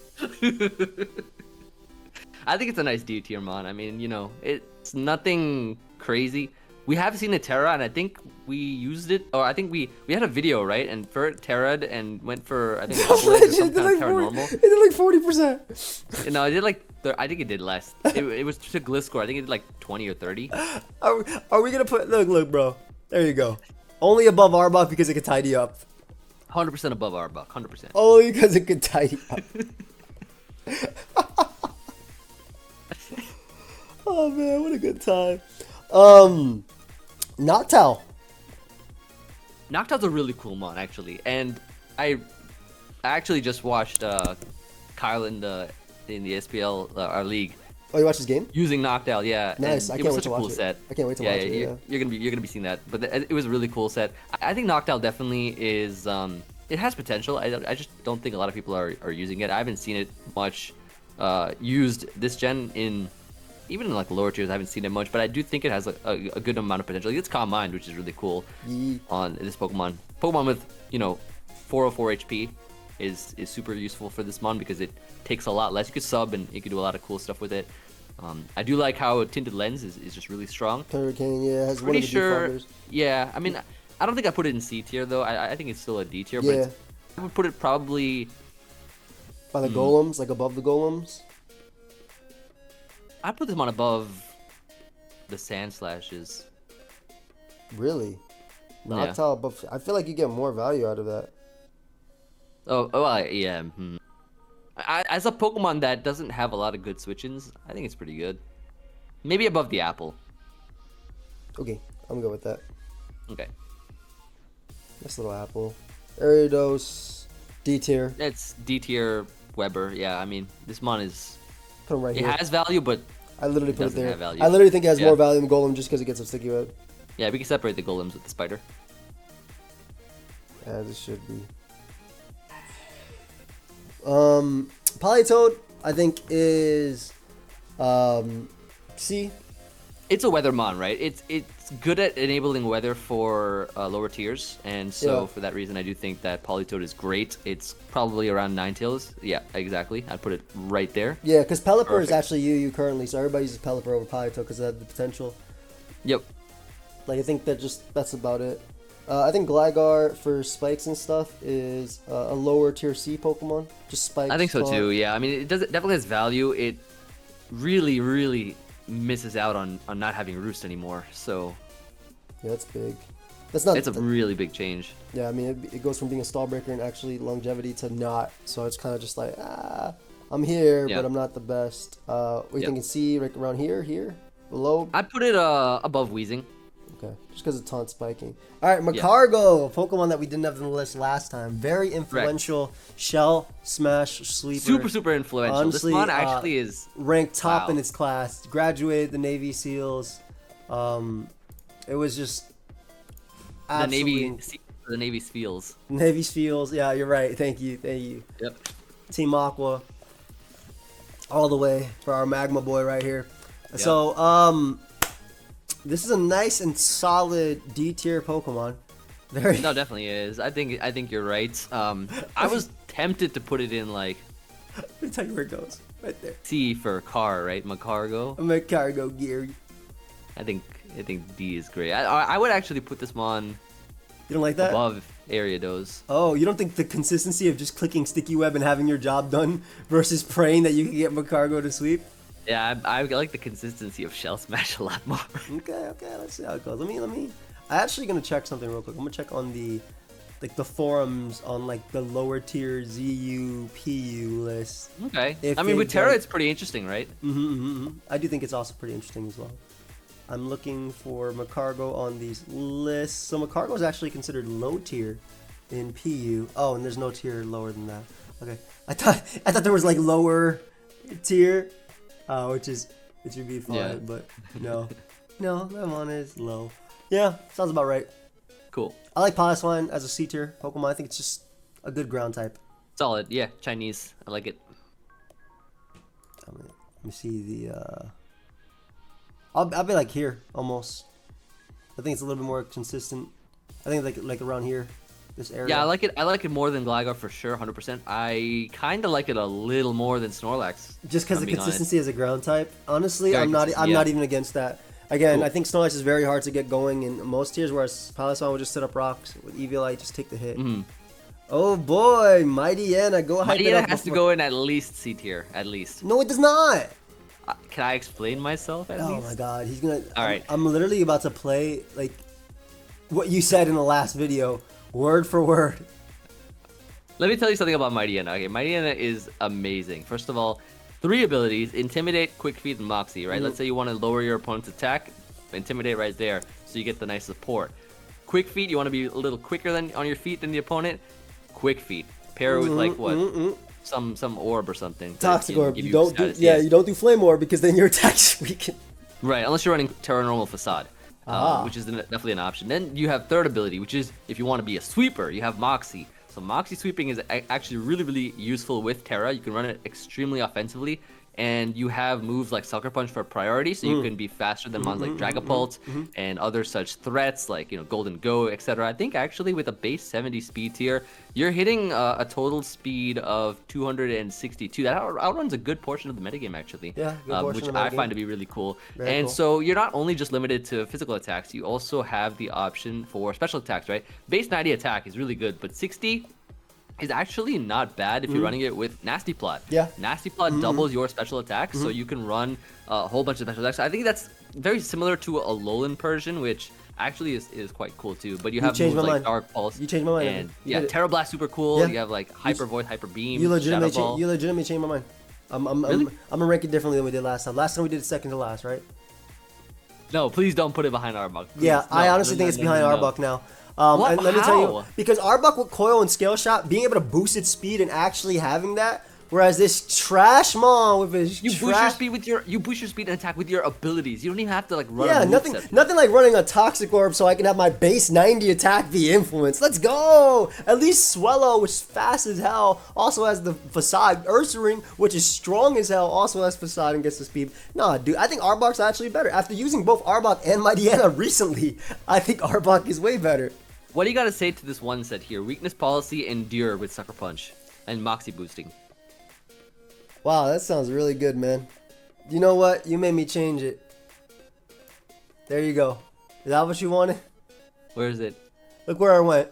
I think it's a nice D tier mon. I mean, you know, it's nothing crazy. We have seen a Terra, and I think we used it, or I think we had a video, right? And Furret Terra'd and went for, I think, some kind of Terra normal. It did like 40%. No, it did like, I think it did less. It was to Gliscor. I think it did like 20 or 30. Are we going to put, look, bro. There you go. Only above Arbok because it could tidy up. 100% above Arbok, 100%. Only because it could tidy up. Oh man, what a good time. Noctowl. Noctowl's a really cool mon, actually, and I actually just watched Kyle in the SPL our league Oh, you watched this game? using Noctowl. Yeah, Nice. and I it can't was wait such to a watch cool it. set. I can't wait to watch it, yeah. You're gonna be seeing that. But it was a really cool set. I think Noctowl definitely is. It has potential. I just don't think a lot of people are using it. I haven't seen it much used this gen even in like lower tiers. I haven't seen it much, but I do think it has a good amount of potential. It's Calm Mind, which is really cool on this Pokemon. Pokemon with 404 HP is super useful for this mon because it takes a lot less. You could sub and you could do a lot of cool stuff with it. I do like how Tinted Lens is just really strong. Hurricane, yeah, has one Pretty of the sure. defaulters. Yeah, I mean, I don't think I put it in C tier though. I think it's still a D tier, but Yeah. I would put it probably. By the golems, like above the golems. I'd put this mon above the Sand Slashes. Really? Yeah. Noctowl, but I feel like you get more value out of that. Yeah. As a Pokemon that doesn't have a lot of good switch-ins, I think it's pretty good. Maybe above the Apple. Okay, I'm good with that. Okay. Nice little apple. Ariados, D tier. That's D tier Weber. Yeah, I mean, this mon is. Put him right It here. has value, but I literally put it doesn't there. have value. I literally think it has Yeah. more value than Golem just because it gets a sticky web. yeah, we can separate the golems with the spider. Yeah, this should be. Politoed, I think is C. It's a weather mon, right? It's good at enabling weather for lower tiers, and so Yeah. for that reason, I do think that Politoed is great. It's probably around Ninetales. Yeah, exactly. I'd put it right there. Yeah, because Pelipper is Perfect. actually UU currently, so everybody uses Pelipper over Politoed because of the potential. Yep. Like I think that's about it. I think Gligar for spikes and stuff is a lower tier C Pokemon. Just spikes. I think so taunt. too. Yeah, I mean, it definitely has value. It really misses out on not having Roost anymore. So Yeah, that's big. That's not. it's a really big change. Yeah, I mean it goes from being a stall breaker and actually longevity to not. So it's kind of just like I'm here, Yeah. but I'm not the best. What do you Yep. think? C right around here, below. I'd put it above Weezing. Okay, just because of taunt spiking. All right, Macargo, a Pokemon that we didn't have on the list last time. Very influential shell smash sleeper. Super influential. Honestly, this mon actually is ranked top Wow. in its class. Graduated the Navy SEALs. It was just the absolutely Navy feels. Navy SEALs. Yeah, you're right. Thank you. Yep. Team Aqua, all the way for our Magma boy right here. So, this is a nice and solid D tier Pokemon. Very. No, definitely is. I think you're right. I was tempted to put it in like Let me tell you where it goes. Right there. C for car, right? Macargo. Macargo Gear. I think D is great. I would actually put this mon You don't like that? above Ariados. Oh, you don't think the consistency of just clicking sticky web and having your job done versus praying that you can get Macargo to sweep? Yeah, I like the consistency of Shell Smash a lot more. Okay, let's see how it goes. Let me. I actually gonna check something real quick. I'm gonna check on the forums on like the lower tier ZU PU list. Okay. If I mean, with they've Terra, done- it's pretty interesting, right? I do think it's also pretty interesting as well. I'm looking for Macargo on these lists. So Macargo is actually considered low tier in PU. Oh, and there's no tier lower than that. Okay, I thought there was like lower tier, which would be fine, Yeah. but no, that one is low. Yeah, sounds about right. Cool. I like Piloswine as a C tier Pokemon. I think it's just a good ground type. Solid. Yeah, Chinese. I like it. Let me see the. I'll be like here almost. I think it's a little bit more consistent. I think like around here, this area. Yeah, I like it. I like it more than Gligar for sure, 100%. I kind of like it a little more than Snorlax. Just because I'm the being consistency as a ground type. Honestly, Very I'm not consistent, yeah. even against that. Again, Cool. I think Snorlax is very hard to get going in most tiers, whereas Piloswine would just set up rocks with Eviolite, just take the hit. Mhm. Oh boy, Mighty Anna, go hype it Mighty up. has to before- go in at least C tier, at least. No, it does not. Can I explain myself at Oh least? my god, he's gonna. All right. I'm literally about to play like what you said in the last video, word for word. Let me tell you something about Mighty Anna. Okay, Mighty Anna is amazing. First of all, 3 abilities: Intimidate, Quick Feed, and Moxie. Right? Let's say you want to lower your opponent's attack. Intimidate right there, so you get the nice support. Quick feet, you want to be a little quicker than on your feet than the opponent. Quick feet, pair it with like what, some orb or something. that Toxic can orb. give You don't do status, yeah. yes. You don't do flame orb because then your attacks weaken. Right, unless you're running Terra Normal Facade, Ah. which is definitely an option. Then you have third ability, which is if you want to be a sweeper, you have Moxie. So Moxie sweeping is actually really, really useful with Terra. You can run it extremely offensively, and you have moves like Sucker Punch for priority, so you can be faster than mons like Dragapult and other such threats like Golden Go, etc. I think actually with a base 70 speed tier, you're hitting a total speed of 262. That outruns a good portion of the metagame actually, Yeah, good portion which of the I metagame. find to be really cool. Very and cool. so you're not only just limited to physical attacks, you also have the option for special attacks, right? Base 90 attack is really good, but 60 is actually not bad if you're running it with Nasty Plot. Yeah. Nasty Plot doubles your special attacks, so you can run a whole bunch of special attacks. I think that's very similar to a Alolan Persian, which actually is quite cool too. But you have changed moves my like mind. Dark Pulse. You changed my mind, And Evan. You yeah, did it. Terra Blast super cool. Yeah. You have like Hyper Voice, Hyper Beam, You Shadow legitimately, Ball. you legitimately changed my mind. Really? I'm gonna rank it differently than we did last time. Last time we did second to last, right? No, please don't put it behind Arbok. Please. Yeah, I No, honestly no, think no, it's no, behind no, no. Arbok now. What? And let me tell you, How? because Arbok with Coil and Scale Shot, being able to boost its speed and actually having that, whereas this trash Mon with his You boost your trash... speed with you boost your speed and attack with your abilities. You don't even have to like run. Yeah, a nothing moveset. like running a Toxic Orb so I can have my base 90 attack be influence. Let's go! At least Swallow, which is fast as hell, also has the Facade. Ursaring, which is strong as hell, also has Facade and gets the speed. Nah, dude, I think Arbok's actually better. After using both Arbok and Mightyena recently, I think Arbok is way better. What do you got to say to this one set here? Weakness Policy, Endure with Sucker Punch, and Moxie boosting. Wow, that sounds really good, man. You know what? You made me change it. There you go. Is that what you wanted? Where is it? Look where I went.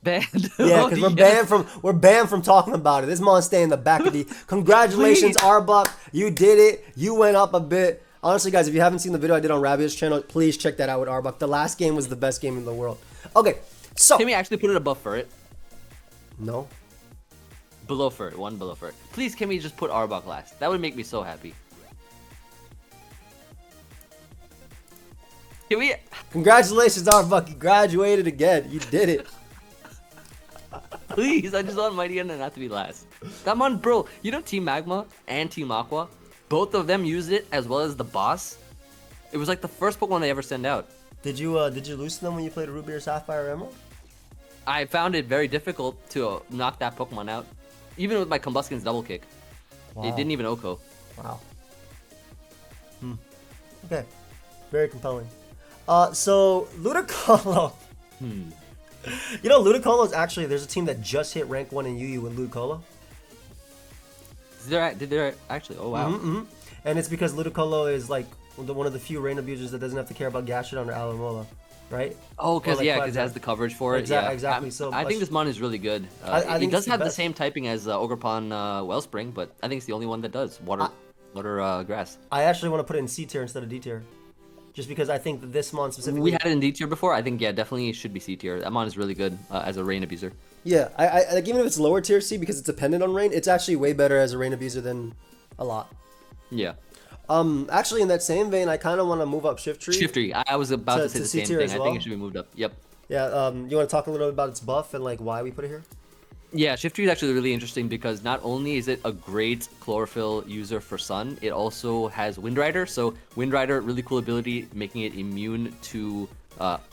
Banned. Yeah, because we're banned from talking about it. This mon's stay in the back of the. Congratulations, Please. Arbok. You did it. You went up a bit. Honestly, guys, if you haven't seen the video I did on Rabia's channel, please check that out with Arbok. The last game was the best game in the world. Okay, so Can we actually put it above Furret? no. Below Furret, one below Furret. Please, can we just put Arbok last? That would make me so happy. Can we? Congratulations, Arbok. You graduated again. You did it. Please, I just want Mightyena not to be last. Come on, bro. You know Team Magma and Team Aqua? Both of them use it as well as the boss. It was like the first Pokemon they ever send out. Did you lose to them when you played Ruby or Sapphire or Emerald? I found it very difficult to knock that Pokemon out. Even with my Combusken's double kick. Wow. It didn't even OHKO. Wow. Okay. Very compelling. So Ludicolo. You know, Ludicolo is actually, there's a team that just hit rank 1 in UU with Ludicolo. Did they actually? Oh, wow. And it's because Ludicolo is like one of the few rain abusers that doesn't have to care about Gastrodon or Alomola, right? Oh, Or because like yeah, Quagsire. because it has the coverage for it. Yeah, Exactly. So I think this mon is really good. I It think does it's the have the best. same typing as Ogerpon Wellspring, but I think it's the only one that does water, grass. I actually want to put it in C tier instead of D tier. Just because I think that this mon specifically... We had it in D tier before. I think yeah, definitely it should be C tier. That mon is really good as a rain abuser. Yeah, I like, even if it's lower tier C because it's dependent on rain, it's actually way better as a rain abuser than a lot. Yeah. Actually, in that same vein, I kind of want to move up Shiftry. Shiftry. I was about To- to say to the C same tier thing. as I well? think it should be moved up. Yep. Yeah, you want to talk a little bit about its buff and like why we put it here? Yeah, Shiftry is actually really interesting because not only is it a great chlorophyll user for Sun, it also has Wind Rider. So Wind Rider, really cool ability, making it immune to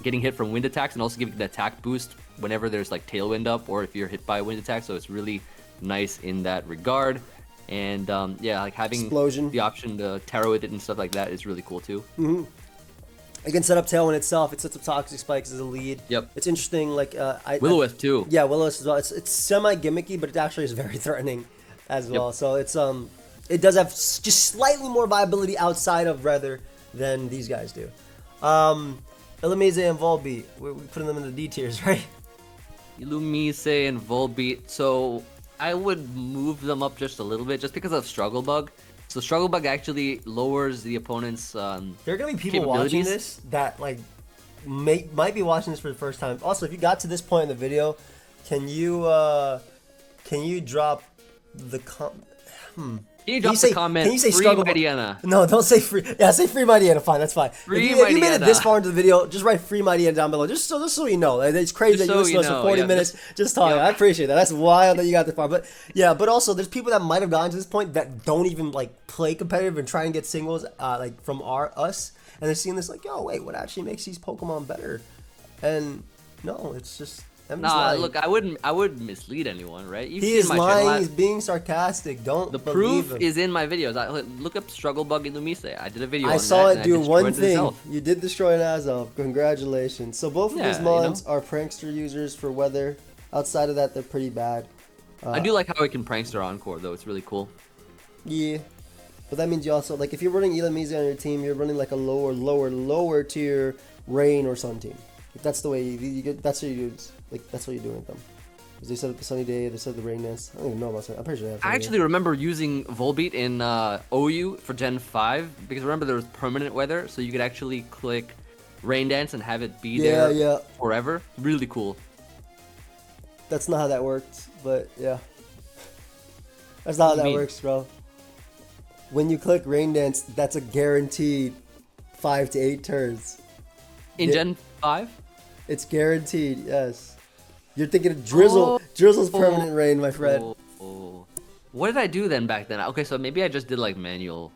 getting hit from wind attacks and also giving an attack boost whenever there's like Tailwind up or if you're hit by a wind attack. So it's really nice in that regard. And yeah, like having Explosion. the option to Terra with it and stuff like that is really cool too. It can set up Tailwind itself. It sets up Toxic Spikes as a lead. Yep. It's interesting. Like Will-O-Wisp too. Yeah, Will-O-Wisp as well. It's semi gimmicky, but it actually is very threatening as well. So it's it does have just slightly more viability outside of Weather than these guys do. Illumise and Volbeat, we're putting them in the D tiers, right? Illumise and Volbeat. So I would move them up just a little bit just because of Struggle Bug. So Struggle Bug actually lowers the opponent's There are gonna be people watching this that like might be watching this for the first time. Also, if you got to this point in the video, can you drop the Can you drop the comment? Can you say free struggle? Mightyena? No, don't say free. Yeah, say free Mightyena. Fine, that's fine. Free If you made it Mightyena. this far into the video, just write free Mightyena down below. Just so you know. Like, it's crazy Just that you so listened you to us for know, 40 yeah, minutes just talking. yeah. I appreciate that. That's wild that you got this far. But yeah, but also there's people that might have gotten to this point that don't even like play competitive and try and get singles like from us, and they're seeing this like, yo, wait, what actually makes these Pokemon better? And no, it's just. Nah, look, I wouldn't mislead anyone, right? You've He seen is my lying. channel. He's being sarcastic. Don't. The believe proof him. is in my videos. Look up Struggle Bug in Lumise. I did a video I on saw that, it and do I one destroyed thing. itself. You did destroy an Azelf. Congratulations. So both of Yeah, these you mons know. are prankster users for weather. Outside of that, they're pretty bad. I do like how it can prankster Encore though. It's really cool. Yeah. But that means you also, like, if you're running Illumise on your team, you're running like a lower tier Rain or Sun team. If that's the way you get, that's what you do. Like, that's what you're doing with them. Because they set up the Sunny Day, they set up the Rain Dance. I don't even know about Sunny. I'm pretty sure they have I Sunny actually Day. remember using Volbeat in OU for Gen 5 because remember there was permanent weather, so you could actually click Rain Dance and have it be there Yeah. forever. Really cool. That's not how that worked, but yeah. That's not how What do that you mean? works, bro. When you click Rain Dance, that's a guaranteed 5 to 8 turns. In Yeah. Gen 5? It's guaranteed, yes. You're thinking of Drizzle. Drizzle's permanent rain, my friend. Oh. What did I do then back then? Okay, so maybe I just did like manual.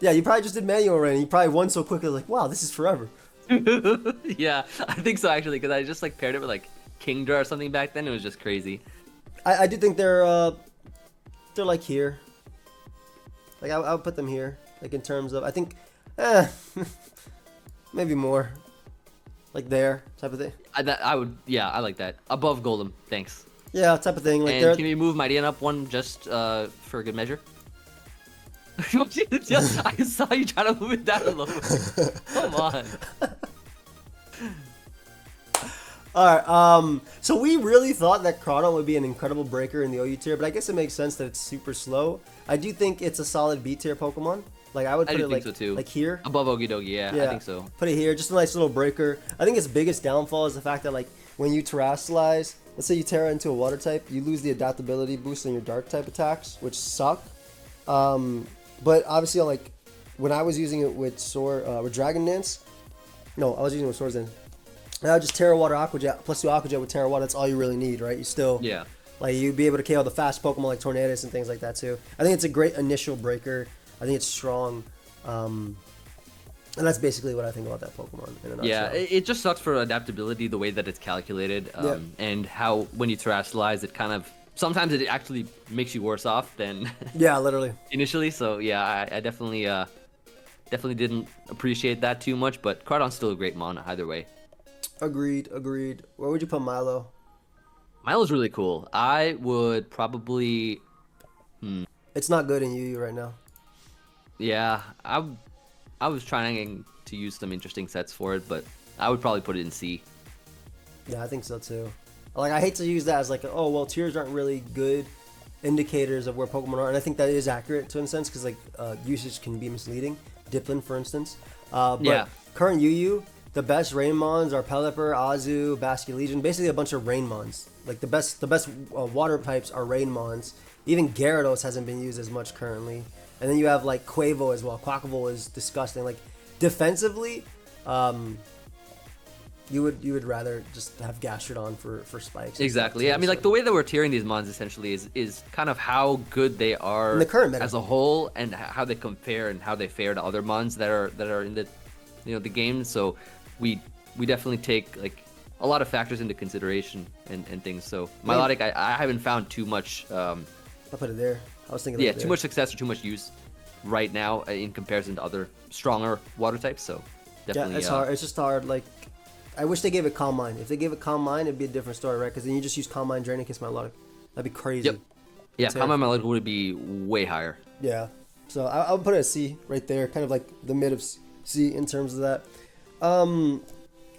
Yeah, you probably just did manual rain. You probably won so quickly, like, wow, this is forever. Yeah, I think so actually, because I just like paired it with like Kingdra or something back then. It was just crazy. I do think they're like here. Like I would put them here. Like in terms of, I think, maybe more. Like there, type of thing. I would, yeah, I like that. Above Golem, thanks. Yeah, type of thing. Like And they're. can we move Mightyena up one just for good measure? Just, I saw you trying to move it down a little. Come on. Alright, so we really thought that Crawdon would be an incredible breaker in the OU tier, but I guess it makes sense that it's super slow. I do think it's a solid B tier Pokemon. Like I would I put do it think like so too. like here. Above Okidogi, yeah, I think so. Put it here, just a nice little breaker. I think its biggest downfall is the fact that like when you Terrasilize, let's say you Terra into a water type, you lose the adaptability boost on your dark type attacks, which suck. But obviously like when I was using it with Dragon Dance, no, I was using it with Swords Dance. And I would just Terra Water Aqua Jet plus 2 Aqua Jet with Terra Water. That's all you really need, right? You still Yeah. like you'd be able to KO the fast Pokemon like Tornadus and things like that too. I think it's a great initial breaker. I think it's strong. And that's basically what I think about that Pokemon in a nutshell. Yeah, it just sucks for adaptability the way that it's calculated, and how when you Terrasilize, it kind of sometimes it actually makes you worse off than Yeah, literally. initially. So yeah, I definitely didn't appreciate that too much, but Crawdon's still a great mon either way. Agreed. Where would you put Milo? Milo's really cool. I would probably, It's not good in UU right now. yeah, I was trying to use some interesting sets for it, but I would probably put it in C. Yeah, I think so too. Like I hate to use that as like, oh well, tiers aren't really good indicators of where Pokemon are, and I think that is accurate to a sense because like usage can be misleading. Diplin, for instance. But Yeah. current UU, the best Rain Mons are Pelipper, Azu, Basculegion, basically a bunch of Rain Mons. Like the best water types are Rain Mons. Even Gyarados hasn't been used as much currently. And then you have like Quavo as well. Quackable is disgusting. Like defensively, you would rather just have Gastrodon for spikes. and Exactly. stuff, Yeah, I too, mean, like so- the way that we're tiering these mons essentially is kind of how good they are In the current meta. as a whole, and how they compare and how they fare to other mons that are in the the game. So we definitely take like a lot of factors into consideration and things. So Milotic, I haven't found too much. I'll put it there. I was thinking. Yeah, of it too there. much success or too much use right now in comparison to other stronger water types. So definitely. Yeah, it's hard. It's just hard. Like, I wish they gave it Calm Mind. If they gave it Calm Mind, it'd be a different story, right? Because then you just use Calm Mind, Draenicus, Milotic. That'd be crazy. Yep. Yeah, Terrible. Common Milotic would be way higher. Yeah. So I'll put it at C right there, kind of like the mid of C in terms of that.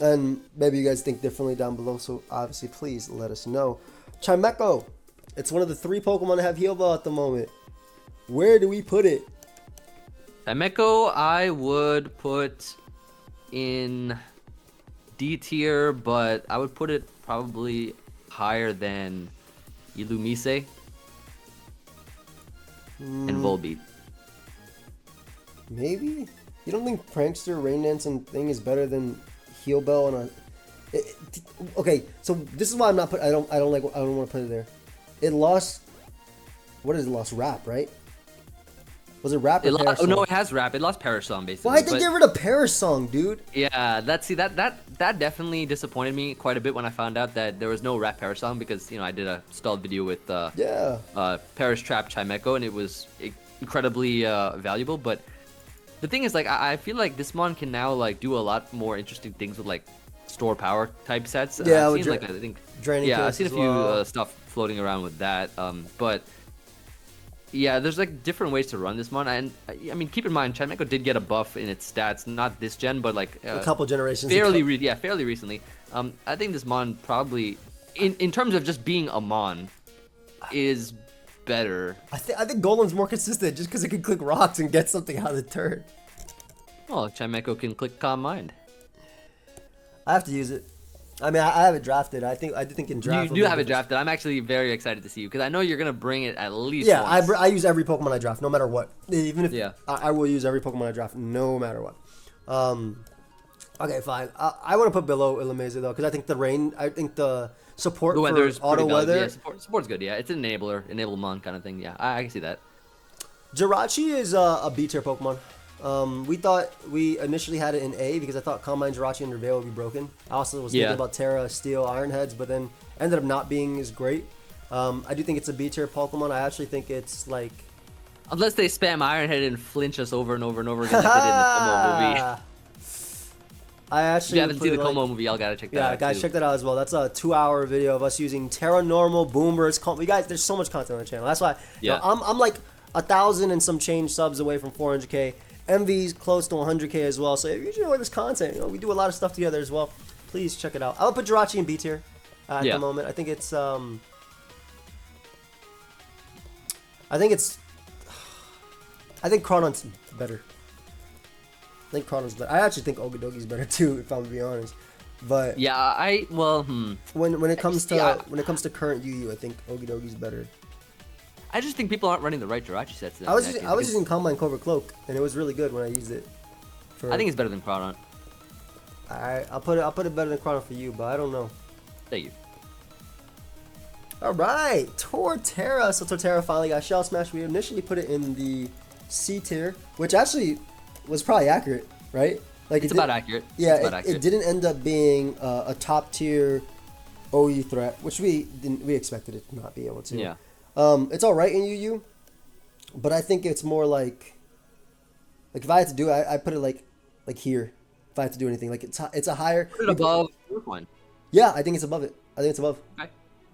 And maybe you guys think differently down below. So obviously, please let us know. Chimecho. It's one of the 3 Pokemon that have Heal Ball at the moment. Where do we put it? Tameko, I would put in D tier, but I would put it probably higher than Illumise. and Volbeat. Maybe? You don't think Prankster, Rain Dance, and Thing is better than Heal Bell on a... okay, so this is why I'm not put. I don't want to put it there. It lost. What is it? Lost rap, right? Was it rap or Parasong? Oh no, it has rap. It lost Parasong basically. Why'd they get rid of Parasong, dude? Yeah, that definitely disappointed me quite a bit when I found out that there was no rap Parasong, because I did a stalled video with Paris Trap Chimeco, and it was incredibly valuable. But the thing is, like, I feel like this mon can now like do a lot more interesting things with like store power type sets. Yeah, I've seen, like, I think draining. Yeah, I've seen a few well. stuff floating around with that. But yeah, there's like different ways to run this mon, and I mean, keep in mind, Chimeco did get a buff in its stats, not this gen, but like A couple generations fairly ago. fairly recently. I think this mon probably, in terms of just being a mon, is better. I think Golem's more consistent just because it can click rocks and get something out of the turn. Well, Chimeco can click Calm Mind. I have to use it. I mean, I have it drafted. I do think in draft. You do have it drafted. I'm actually very excited to see you, because I know you're gonna bring it at least. Yeah, once. I use every Pokemon I draft, no matter what. Even if Yeah. I will use every Pokemon I draft, no matter what. Okay, fine. I want to put below Illumise though, because I think the support The for weather's auto pretty valid. weather. Yeah, support's good. Yeah, it's an enable mon kind of thing. Yeah, I can see that. Jirachi is a B tier Pokemon. We thought we initially had it in A because I thought Combine, Jirachi, and Reveal would be broken. I also was thinking about Terra, Steel, Iron Heads, but then ended up not being as great. I do think it's a B tier Pokemon. I actually think it's like... Unless they spam Iron Head and flinch us over and over and over again, like they did in the Como movie. I actually... If you haven't seen the Como movie, y'all gotta check that out. Yeah, guys, too. check that out as well. That's a 2-hour video of us using Terra Normal, Boomers, you guys, there's so much content on the channel. That's why I'm like 1,000 and some change subs away from 400k. MV's close to 100k as well. So if you enjoy this content, we do a lot of stuff together as well. Please check it out. I'll put Jirachi in B tier at the moment. I think it's I think Chronon's better. I actually think Okidogi's better too, if I'm to be honest. But yeah, when it comes to current UU, I think Okidogi's better. I just think people aren't running the right Jirachi sets. I was using Combine Cobra Cloak, and it was really good when I used it. I think it's better than Chronon. I'll put it better than Chrono for you, but I don't know. Thank you. All right, Torterra. So Torterra finally got Shell Smash. We initially put it in the C tier, which actually was probably accurate, right? Like it's about accurate. Yeah, it didn't end up being a top tier OU threat, which we expected it to not be able to. Yeah. It's all right in UU, but I think it's more like if I had to do it, I put it like here. If I had to do anything, like it's a higher. Put it above one. Yeah, I think it's above it. I think it's above. Okay.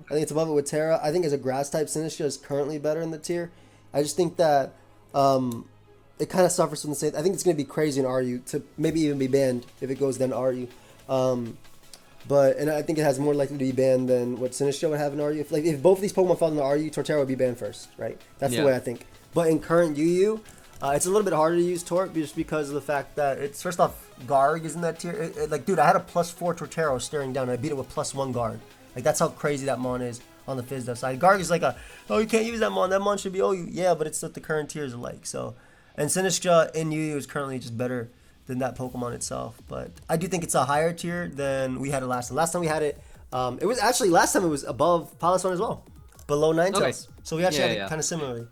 I think it's above it with Terra. I think as a grass type, Sinistcha is currently better in the tier. I just think that it kind of suffers from the same. I think it's going to be crazy in RU to maybe even be banned if it goes down to RU. And I think it has more likely to be banned than what Sinistcha would have in RU. If both of these Pokemon fall in the RU, Torterra would be banned first, right? That's the way I think. But in current UU, it's a little bit harder to use Tort just because of the fact that it's, first off, Garg is in that tier. Dude, I had a +4 Torterra staring down, and I beat it with +1 Garg. Like, that's how crazy that mon is on the Fizz side. Garg is like you can't use that mon. That mon should be OU. Yeah, but it's what the current tiers are like. So, and Sinistcha in UU is currently just better than that Pokemon itself. But I do think it's a higher tier than we had it last time. Last time we had it, it was actually, last time it was above Piloswine as well. Below Ninetales. Okay. So we actually had it kind of similarly.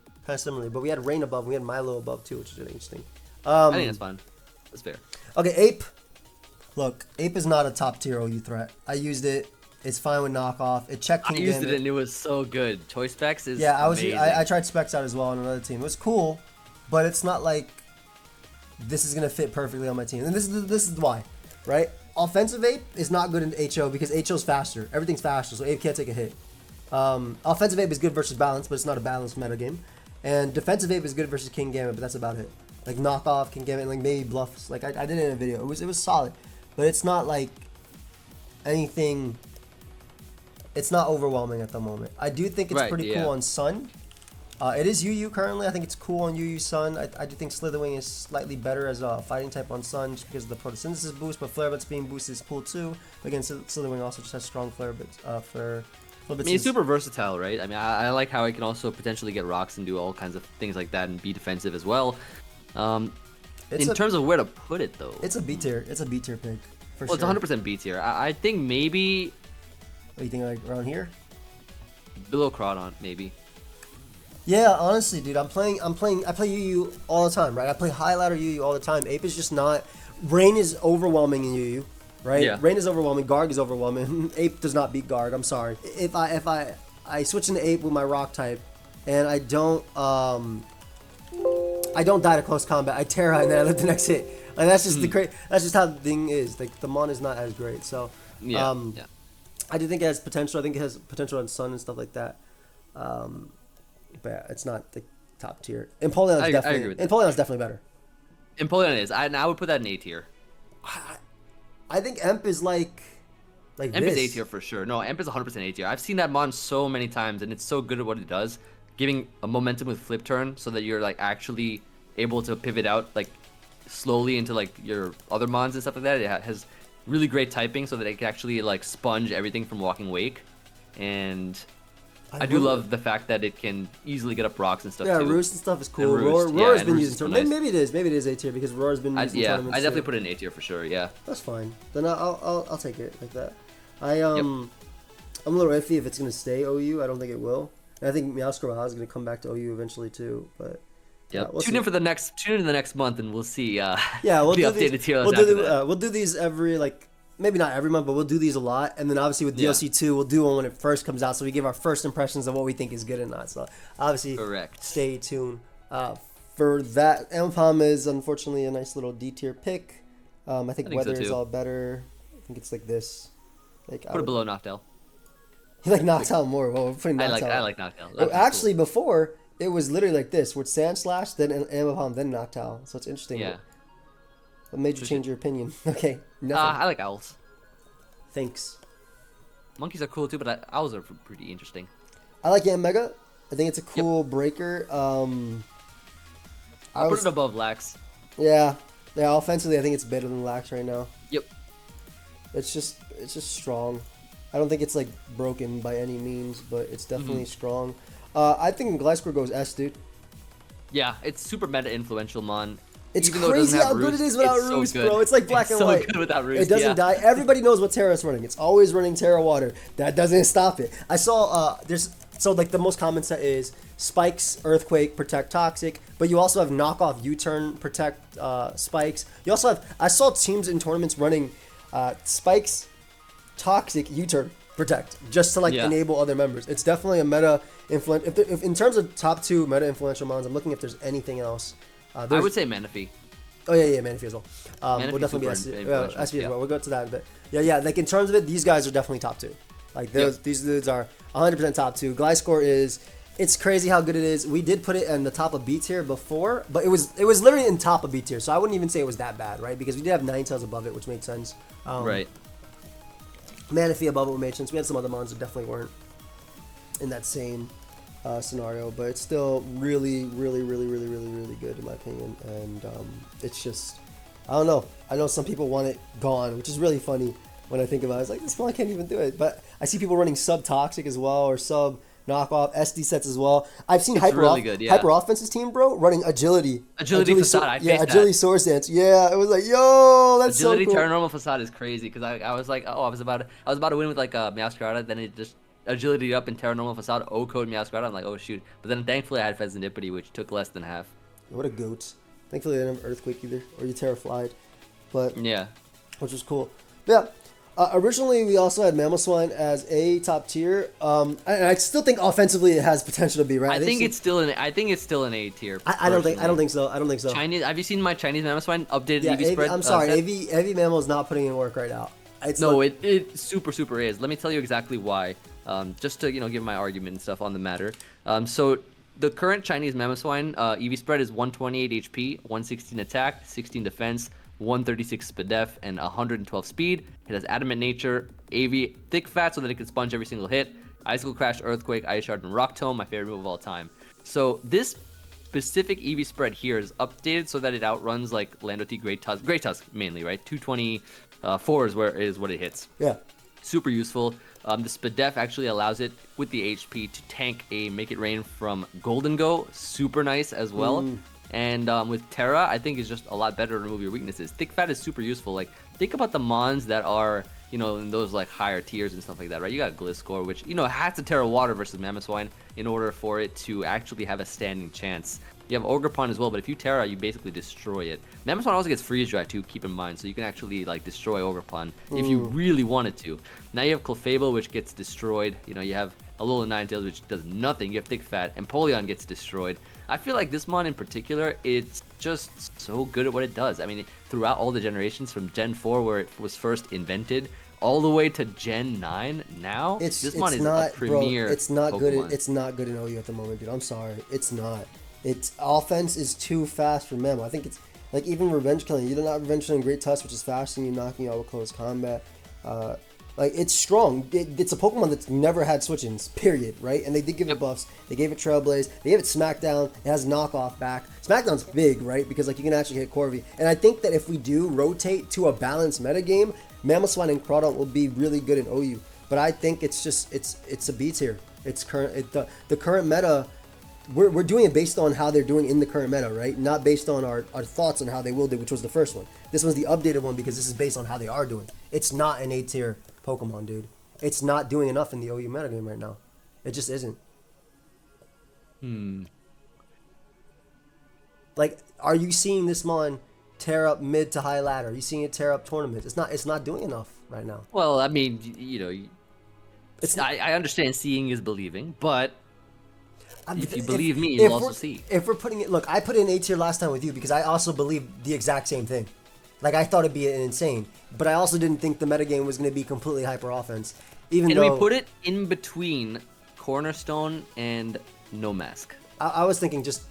But we had Rain above, we had Milo above too, which is really interesting. I think that's fine. That's fair. Okay, Ape. Look, Ape is not a top tier OU threat. I used it. It's fine with knockoff. It checked King I used Gambit. it and it was so good. Choice Specs is amazing. I tried Specs out as well on another team. It was cool, but it's not like this is gonna fit perfectly on my team. And this is why, right? Offensive Ape is not good in HO because HO's faster. Everything's faster, so Ape can't take a hit. Offensive Ape is good versus balance, but it's not a balanced meta game. And defensive Ape is good versus King Gambit, but that's about it. Like knockoff, King Gambit, like maybe bluffs. Like I did it in a video. It was solid, but it's not like anything. It's not overwhelming at the moment. I do think it's pretty cool on Sun. It is UU currently. I think it's cool on UU Sun. I do think Slitherwing is slightly better as a fighting type on Sun just because of the photosynthesis boost, but Flare Blitz being boosted is cool too. But again, Slitherwing also just has strong Flare Blitz, Flare Well, I mean, it's super versatile, right? I mean, I like how it can also potentially get rocks and do all kinds of things like that and be defensive as well. In terms of where to put it, though, it's a B tier. It's a B tier pick for well, sure. it's 100% B tier. I think maybe What do you think, like around here? below Crawdon, maybe. Yeah, honestly, dude, I play UU all the time, right? I play high ladder UU all the time. Ape is just not. Rain is overwhelming in UU, right? Yeah. Rain is overwhelming. Garg is overwhelming. Ape does not beat Garg. I'm sorry. If I switch into Ape with my rock type, and I don't die to close combat. I Terra and then I live the next hit. And that's just that's just how the thing is. Like the mon is not as great. So Yeah. I do think it has potential. I think it has potential on Sun and stuff like that. But yeah, it's not the top tier. Empoleon's agree with that. Empoleon's definitely better. Empoleon is. I would put that in A tier. I think Emp is like Emp this. is A tier for sure. No, Emp is 100% A tier. I've seen that mon so many times, and it's so good at what it does, giving a momentum with flip turn, so that you're like actually able to pivot out like slowly into like your other mons and stuff like that. It has really great typing, so that it can actually like sponge everything from Walking Wake, and I do love the fact that it can easily get up rocks and stuff Yeah, too. Roost and stuff is cool. And Roost, Roar has and been Roost used is in so tournaments. nice. Maybe it is A tier because Roar's been used in Yeah, tournaments. I definitely too. put it in A tier for sure. Yeah. That's fine. Then I'll take it like that. I'm a little iffy if it's gonna stay OU. I don't think it will. And I think Meowscarada is gonna come back to OU eventually too. But Yeah, we'll tune see. in for the next month, and we'll see. Yeah, we'll the do updated these. tier list after that. We'll do these every maybe not every month, but we'll do these a lot. And then obviously with Yeah. DLC 2, we'll do one when it first comes out, so we give our first impressions of what we think is good and not. So obviously, Correct. stay tuned for that. Ampom is unfortunately a nice little D tier pick. I think so, weather is too. all better. I think it's like this. Like Put it below Noctowl. He like knocks out more. Well, we're putting I knocks like out. Noctowl. Oh, actually, before it was literally like this, with Sand Slash, then Ampom, then Noctowl. So it's interesting. Yeah. What made you change your opinion? Okay, nothing. I like owls. Thanks. Monkeys are cool too, but owls are pretty interesting. I like Yanmega. I think it's a cool breaker. I'll put it above Lax. Yeah. Offensively, I think it's better than Lax right now. Yep. It's just strong. I don't think it's like broken by any means, but it's definitely strong. I think Gliscor goes S, dude. Yeah, it's super meta influential, mon. It's Even though it crazy doesn't have how good Roost, it is without it's so Roost, good. bro. It's like black and so white. good without Roost. It doesn't yeah. die. Everybody knows what Terra's running. It's always running Terra Water. That doesn't stop it. I saw like the most common set is Spikes, Earthquake, Protect Toxic, but you also have knockoff U-turn, Protect Spikes. You also have, I saw teams in tournaments running Spikes, Toxic, U-turn, Protect, just to like enable other members. It's definitely a meta influence. If in terms of top 2 meta influential mons, I'm looking if there's anything else. I would say Manaphy. Oh yeah, Manaphy as well. Manaphy's We'll definitely be super SP influential, as yeah. well. We'll go to that, but yeah. Like in terms of it, these guys are definitely top 2. Like these dudes are 100% top 2. Gliscor is. It's crazy how good it is. We did put it in the top of B tier before, but it was literally in top of B tier, so I wouldn't even say it was that bad, right? Because we did have Ninetales above it, which made sense. Right. Manaphy above it made sense. We had some other mons that definitely weren't in that same scenario, but it's still really, really, really, really, really, really good in my opinion. And it's just, I don't know. I know some people want it gone, which is really funny when I think about it. It's like, this one I can't even do it. But I see people running sub toxic as well, or sub knockoff SD sets as well. I've seen Hyper really good, yeah. Hyper Offense's team, bro, running agility. Agility Facade, I faced agility that. Source Dance. Yeah, it was like, yo, that's Agility so cool. Terranormal Facade is crazy because I was like, I was about to win with like Meowscarada, then it just agility up in Terranormal Facade, O-code Meowscarada. I'm like, oh shoot. But then thankfully I had Pheasantipity, which took less than half. What a goat. Thankfully, I didn't have Earthquake either, or you Terraflied. But Yeah. which was cool. Yeah. Originally, we also had Mamoswine as a top tier. And I still think offensively it has potential to be right. I think it's still an A tier. I don't think so. I don't think so. Chinese. Have you seen my Chinese Mamoswine updated Yeah, EV spread? I'm sorry, set? AV Mammo is not putting in work right now. It's No, like- it super is. Let me tell you exactly why. Just to give my argument and stuff on the matter. So the current Chinese Mamoswine EV spread is 128 HP, 116 attack, 16 defense, 136 speed def, and 112 speed. It has adamant nature, AV thick fat so that it can sponge every single hit, icicle crash, earthquake, ice shard, and rock tome, my favorite move of all time. So this specific EV spread here is updated so that it outruns like Lando T Great Tusk mainly, right? 224 is what it hits. yeah. super useful. The Spadef actually allows it with the HP to tank a Make It Rain from Golden Go, super nice as well. And with Terra, I think is just a lot better to remove your weaknesses. Thick Fat is super useful. Like, think about the mons that are, you know, in those like higher tiers and stuff like that, right? You got Gliscor, which, you know, has to Terra Water versus Mamoswine in order for it to actually have a standing chance. You have Ogerpon as well, but if you Terra, you basically destroy it. Mamoswine also gets Freeze Dry too, keep in mind, so you can actually like destroy Ogerpon if you really wanted to. Now you have Clefable, which gets destroyed. You know, you have Alola Ninetales, which does nothing. You have Thick Fat, and Polion gets destroyed. I feel like this mon in particular, it's just so good at what it does. I mean, throughout all the generations, from Gen 4, where it was first invented, all the way to Gen 9 now, this mon is not, a premier bro, it's not Pokemon. good. It's not good in OU at the moment, dude. I'm sorry, it's not. Its offense is too fast for Memo. I think it's like even Revenge Killing. You're not Revenge Killing Great Tusk, which is faster than you knocking out with close combat. Like, it's strong. It's a Pokemon that's never had switch-ins, period, right? And they did give it buffs. They gave it Trailblaze. They gave it Smackdown. It has knockoff back. Smackdown's big, right? Because, like, you can actually hit Corvi. And I think that if we do rotate to a balanced metagame, Mamoswine and Crawdaunt will be really good in OU. But I think it's just, it's a B tier. It's current, the current meta, we're doing it based on how they're doing in the current meta, right? Not based on our thoughts on how they will do, which was the first one. This was the updated one because this is based on how they are doing. It's not an A tier Pokemon, dude. It's not doing enough in the OU metagame right now. It just isn't. Like, are you seeing this mon tear up mid to high ladder? Are you seeing it tear up tournaments? It's not doing enough right now. Well, I mean, you know, I understand seeing is believing, but if you believe me, you'll also see. If we're putting it, look, I put it in A tier last time with you because I also believed the exact same thing. Like, I thought it'd be insane, but I also didn't think the metagame was going to be completely hyper offense. Even and though we put it in between Cornerstone and No Mask. I was thinking just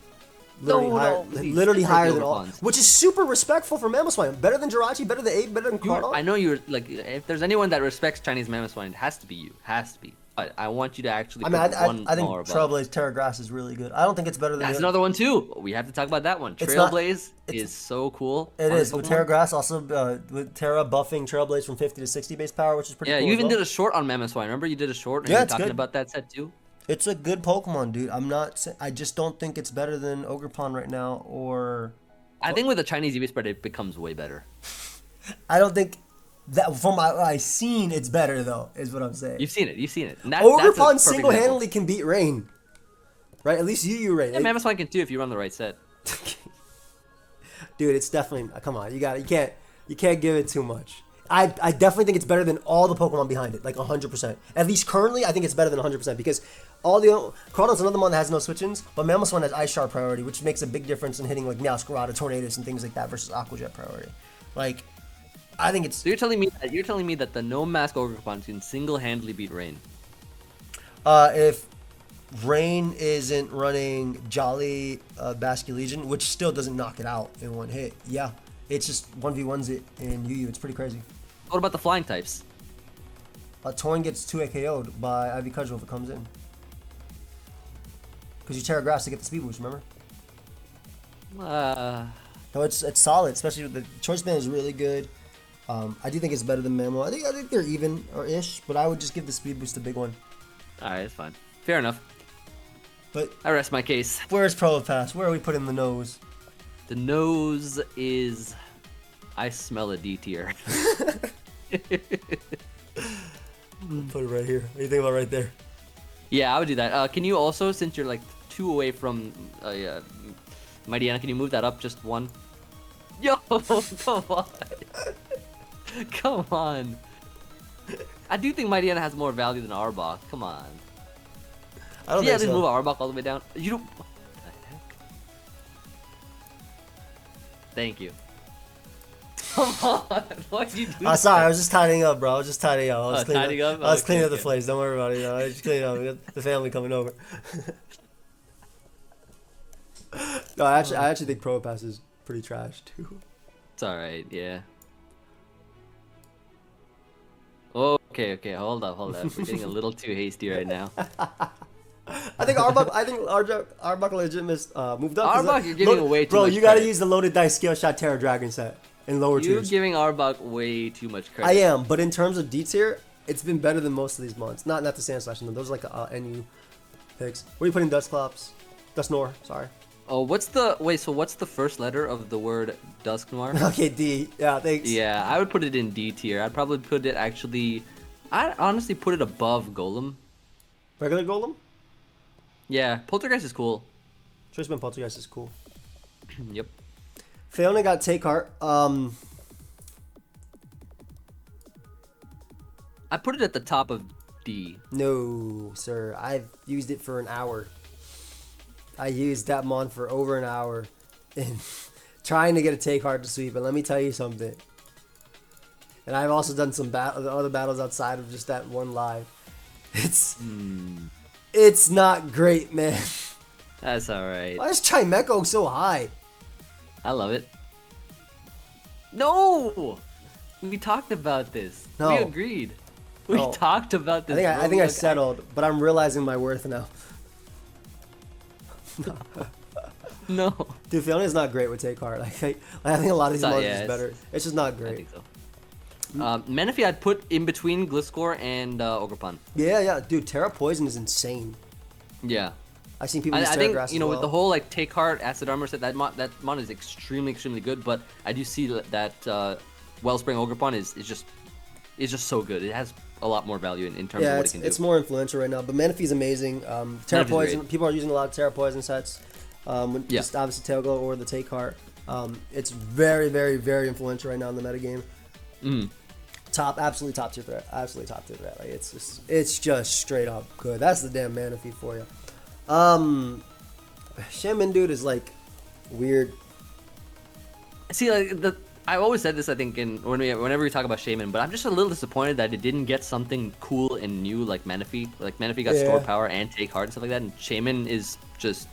literally please, higher than all, Overpons. which is super respectful for Mamoswine. Better than Jirachi, better than Ape, better than Crawdaunt. I know you're like, if there's anyone that respects Chinese Mamoswine, it has to be you. Has to be. But I want you to actually. I mean, I think more above. Trailblaze Terra Grass is really good. I don't think it's better than. That's another one too. We have to talk about that one. It's not- Trailblaze is so cool. It on is with Pokemon. Terra Grass, also with Terra buffing Trailblaze from 50 to 60 base power, which is pretty Yeah, cool. you as even well. did a short on Mamoswine. Remember, you did a short. And Yeah, you were it's talking good. about that set too. It's a good Pokemon, dude. I just don't think it's better than Ogerpon right now, or I think with the Chinese EV spread, it becomes way better. I don't think that from what I've seen, it's better though. Is what I'm saying. You've seen it. You've seen it. And that's a Ogerpon perfect single-handedly can beat Rain, right? At least you Rain. example. Yeah, Mamoswine can too if you run the right set. Dude, it's definitely, come on. You can't give it too much. I definitely think it's better than all the Pokemon behind it, like 100%. At least currently, I think it's better than 100% because Crawdaunt's another one that has no switch-ins, but Mamoswine has Ice Shard priority, which makes a big difference in hitting like Meowscarada, Tornadus, and things like that versus Aqua Jet priority. Like, I think it's So you're telling me that the No Mask Ogerpon can single-handedly beat Rain? if Rain isn't running Jolly Basculegion, which still doesn't knock it out in one hit. Yeah, it's just 1v1s it in UU. It's pretty crazy. What about the flying types? Torn gets 2 KO'd by Ivy Cudgel if it comes in. Because you Terra Grass to get the speed boost, remember? No, it's solid, especially with the Choice Band is really good. I do think it's better than Mamo. I think they're even or ish, but I would just give the speed boost a big one. All right, that's fine. Fair enough. But I rest my case. where's Probopass? Where are we putting the nose? The nose is. I smell a D tier. Put it right here. What do you think about right there? Yeah, I would do that. Can you also, since you're like 2 away from Mightyena, can you move that up just 1? Yo, come on. Come on. I do think Mightyena has more value than Arbok. Come on. I don't Yeah, think just move so. Arbok all the way down. You don't. What the heck? Thank you. Come on. Why'd you do Sorry, I was just tidying up, bro. I was just tidying up. I was cleaning tidying up? I was cleaning up Okay, the okay. place. Don't worry about it. I was just cleaning up. We got the family coming over. No, I actually think Probopass is pretty trash too. It's alright, yeah. Okay, hold up. We're getting a little too hasty right now. I think Arbok legit moved up. 'cause Arbok, you're giving away too bro, much you gotta credit. use the loaded dice scale shot Terra Dragon set in lower You're tiers. giving Arbok way too much credit. I am, but in terms of D tier, it's been better than most of these mons. Not the Sand Slash, no. Those are like NU picks. Where are you putting Dustclops? Dusknoir, sorry. Oh, so what's the first letter of the word Dusknoir? Okay, D. Yeah, thanks. Yeah, I would put it in D tier. I'd probably put it actually. I'd honestly put it above Golem. Regular Golem? Yeah, Poltergeist is cool. Choiceman Poltergeist is cool. Yep. Fiona got Take Heart. I put it at the top of D. No, sir. I've used it for an hour. I used that mon for over an hour in trying to get a Take Heart to sweep. And let me tell you something. And I've also done some other battles outside of just that one live. It's not great, man. That's alright. Why is Chimecho so high? I love it. No! We talked about this. No. We agreed. We No. talked about this. I think I settled, but I'm realizing my worth now. No. Dude, Fiona's not great with Take Heart. I think a lot of these mons is better. It's just not I great. think so. Menifee I'd put in between Gliscor and Ogerpon. Yeah, dude, Terra Poison is insane. Yeah. I've seen people use I Terra think, Grass you know, as with the well. whole, like, Take Heart, Acid Armor set, that mon is extremely good, but I do see that Wellspring Ogerpon is just so good. It has a lot more value in terms of what it can do. It's more influential right now, but Menifee's amazing. Terra Menifee's Poison, great. people are using a lot of Terra Poison sets. Just obviously Tailglow or the Take Heart. It's very, very, very influential right now in the metagame. Absolutely top tier threat. Absolutely top tier threat. Like it's just straight up good. That's the damn Manaphy for you. Shaman dude is like weird. See, like, I always said this, I think, whenever we talk about Shaman, but I'm just a little disappointed that it didn't get something cool and new like Menifee. Like, Menifee got Store Power and Take Heart and stuff like that, and Shaman is just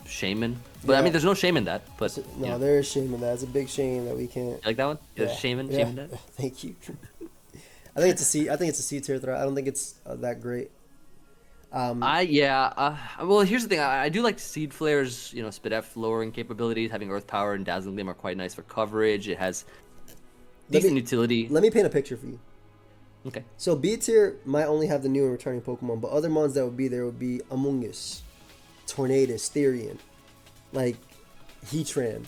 Shaman. But, I mean, there's no shame in that, but... No, yeah. there is shame in that. It's a big shame that we can't... You like that one? Yeah. Shaman? Yeah. Shaman that? Thank you. I think it's a C tier threat. I don't think it's that great. Well, here's the thing. I do like Seed Flare's, Spit F lowering capabilities. Having Earth Power and Dazzling Gleam are quite nice for coverage. It has decent utility. Let me paint a picture for you. Okay. So B tier might only have the new and returning Pokemon, but other mons that would be there would be Amoonguss, Tornadus, Therian, like Heatran.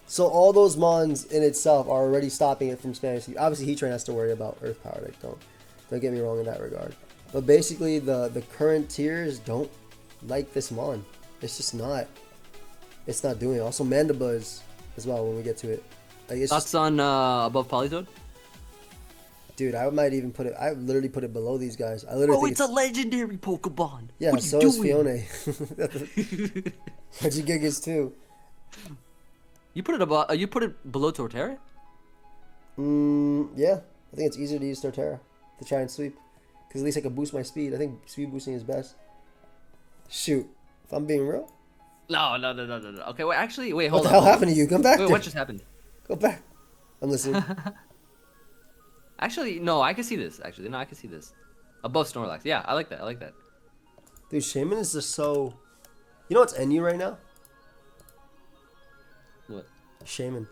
So all those mons in itself are already stopping it from spamming. Obviously, Heatran has to worry about Earth Power. Like, don't get me wrong in that regard. But basically, the current tiers don't like this mon. It's just not. It's not doing it. Also, Mandibuzz as well when we get to it. Like, it's Thoughts on above Polysode? dude, I might even put it. I literally put it below these guys. I literally think it's a legendary Pokemon. yeah. What are So you is doing? Fiona. Regigigas too. You put it above. You put it below Torterra? Yeah. I think it's easier to use Torterra to try and sweep. Because at least I can boost my speed. I think speed boosting is best. Shoot. If I'm being real. No. Okay, wait. Actually, wait. What Hold the on. hell happened to you? Come back Wait, there. what just happened? Go back. I'm listening. Actually, no. I can see this. Actually, no. I can see this. Above Snorlax. Yeah, I like that. Dude, Shaman is just so... You know what's NU right now? What? Shaman.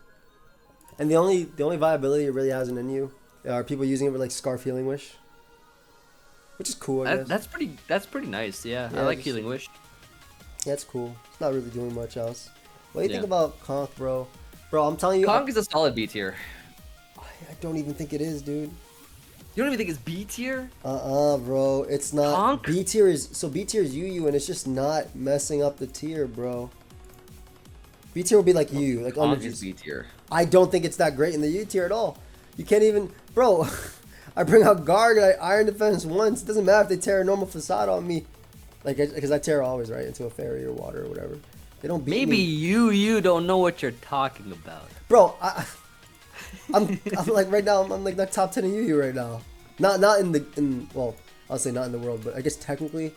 And the only viability it really has in NU are people using it with like Scarf Healing Wish. Which is cool, I guess. That's pretty nice. Yeah, Yeah, I like just- Healing Wish. Yeah, it's cool. It's not really doing much else. What do you think Yeah. about Conk, bro? Bro, I'm telling you, Conk is a solid B tier. I don't even think it is, dude. You don't even think it's B tier? Bro. It's not. Conk? B tier is UU, and it's just not messing up the tier, bro. B tier will be like UU, like Conk Underjuice. is B tier. I don't think it's that great in the U tier at all. You can't even, bro. I bring out Garg and I Iron Defense once. It doesn't matter if they tear a normal facade on me, like because I tear always right into a fairy or water or whatever. They don't beat Maybe me. you don't know what you're talking about. Bro. I'm like right now. I'm like not top 10 in UU right now. Not in well, I'll say not in the world, but I guess technically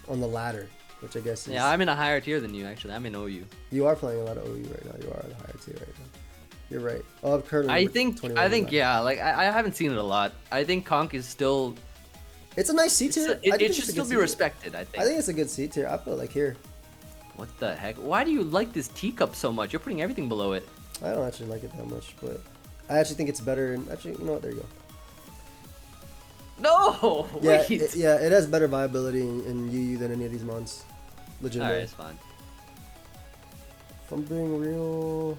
on the ladder, which I guess is. Yeah, I'm in a higher tier than you. Actually, I'm in OU. You are playing a lot of OU right now. You are on the higher tier right now. You're right. Oh, I'm currently. I think 21. yeah. Like I haven't seen it a lot. I think Conk is still. It's a nice C tier. It should still be respected. I think. I think it's a good C tier. I feel like here. What the heck? Why do you like this teacup so much? You're putting everything below it. I don't actually like it that much, but I actually think it's better. And actually, you know what? There you go. No! Yeah, Wait! it has better viability in UU than any of these mons. Legitimately. Alright, it's fine. If I'm being real.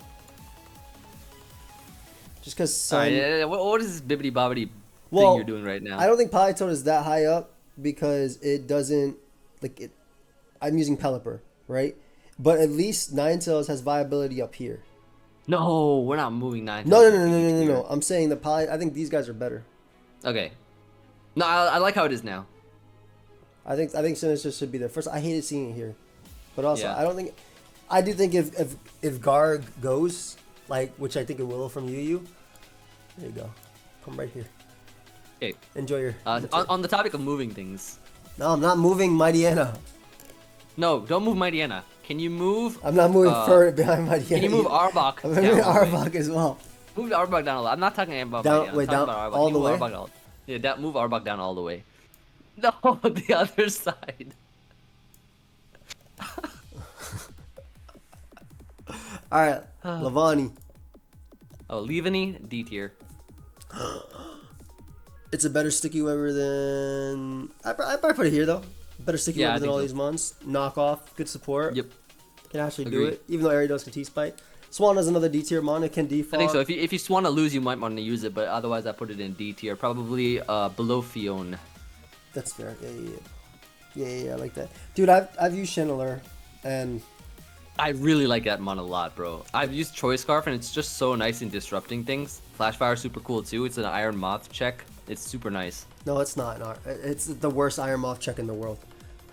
Just because Sun. Alright, yeah, what is this bibbity bobbity Well, thing you're doing right now? I don't think Polytone is that high up because it doesn't. Like, it. I'm using Pelipper, right? But at least Ninetales has viability up here. No, we're not moving 9. No. I'm saying the I think these guys are better. Okay. No, I like how it is now. I think Sinister should be there. First, I hated seeing it here, but also Yeah. I don't think. I do think if Garg goes, like, which I think it will from UU, there you go. Come right here. Okay. Enjoy your. On the topic of moving things. No, I'm not moving Mightyena. No, don't move Mightyena. Can you move? I'm not moving further behind Mightyena. Can you move Arbok? I'm down moving all the way? Arbok as well. Move Arbok down a lot. I'm not talking about Down- Mightyena. wait, I'm talking down about Arbok. all Can you the move way? Arbok yeah, move Arbok down all the way. No, the other side. All right, Lavani. Oh, Leaveny, D tier. It's a better sticky Weber than. I probably put it here though. Better sticky Yeah, I Weber than think all so. these mons. Knockoff, good support. Yep. Can actually do Agreed. it. Even though Ariados can T-Spite. Swan is another D tier mon. It can defog. I think so. If you want to lose, you might want to use it, but otherwise, I put it in D tier. Probably below Fion. That's fair. Yeah, I like that. Dude, I've used Chandelier, and I really like that mon a lot, bro. I've used Choice Scarf, and it's just so nice in disrupting things. Flashfire is super cool too. It's an Iron Moth check. It's super nice. no, it's not. No, it's the worst Iron Moth check in the world.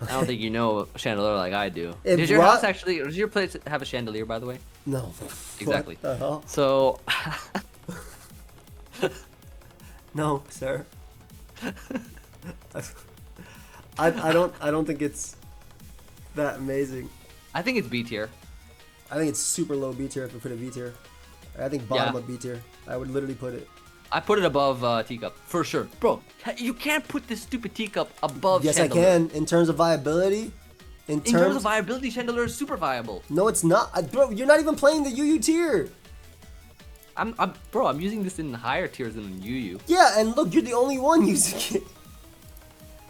I don't think you know Chandelier like I do. It Does your brought- house actually? Does your place have a chandelier, by the way? No. Exactly. What the hell? So, No, sir. I don't think it's that amazing. I think it's B tier. I think it's super low B tier if we put it B tier. I think bottom Yeah. of B tier. I would literally put it. I put it above Teacup for sure, bro. You can't put this stupid Teacup above. Yes, Chandelier. I can. In terms of viability. In In terms of viability, Chandelier is super viable. No, it's not. Bro, you're not even playing the UU tier. Bro, I'm using this in higher tiers than UU. Yeah, and look, you're the only one using it.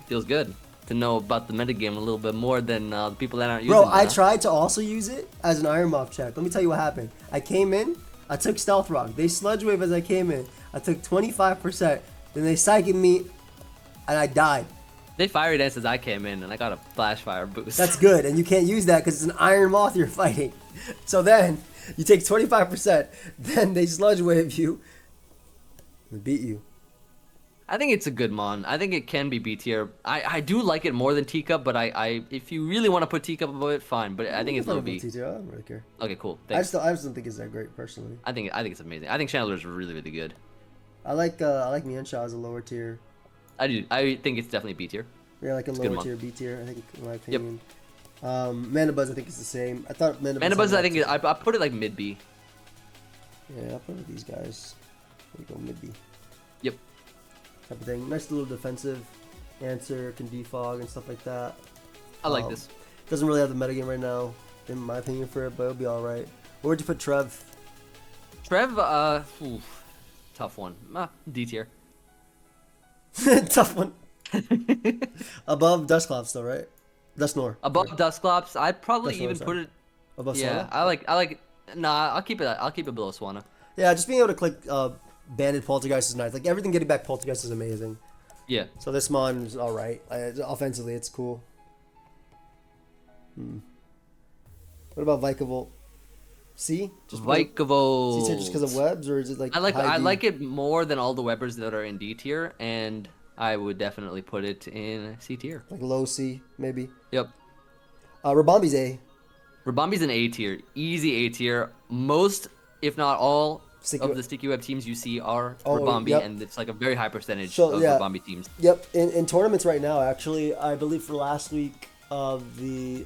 Feels good to know about the metagame a little bit more than the people that aren't using Bro, it. I huh? tried to also use it as an Iron Moth check. Let me tell you what happened. I came in, I took Stealth Rock. They Sludge Wave as I came in. I took 25%. Then they Psychic me, and I died. They Fiery Dance as I came in, and I got a Flash Fire boost. That's good, and you can't use that because it's an Iron Moth you're fighting. So then, you take 25%, then they Sludge Wave you, and beat you. I think it's a good mon. I think it can be B tier. I do like it more than Teacup, but I if you really want to put Teacup above it, fine. But I think it's low B. I don't really care. Okay, cool. I Thanks. just don't think it's that great personally. I think it's amazing. I think Chandelier is really good. I like Miansha as a lower tier. I think it's definitely B tier. Yeah, like a a good lower mon. tier, B tier. I think, in my opinion. Manabuzz, I think is the same. I thought Manabuzz. Manabuzz, I think I put it like mid B. Yeah, I'll put it with these guys. There you go, mid B Yep. type of thing. Nice little defensive answer, can defog and stuff like that. I like this. Doesn't really have the metagame right now, in my opinion, for it, but it'll be all right. Where'd you put Trev? Trev, tough one. D tier. Tough one. Above Dustclops, though, right? Dustnor. Above Dusclops, I'd probably Dustnor, even sorry. put it. Above Yeah, Swana? I like. Nah, I'll keep it below Swana. Yeah, just being able to click Banded Poltergeist is nice. Like, everything getting back Poltergeist is amazing. Yeah. So this mon is alright. Offensively, it's cool. What about Vikavolt? C? Vikavolt. C tier just because of webs, or is it like I high D? like it more than all the Webbers that are in D tier, and I would definitely put it in C tier. Like low C, maybe. Yep. Rabambi's A. Rabambi's an A tier, easy A tier. Most, if not all, Sticky of Web- the Sticky Web teams you see are Oh, Rabambi, yep. and it's like a very high percentage So, of yeah. Rabambi teams. Yep, in tournaments right now, actually, I believe for last week of the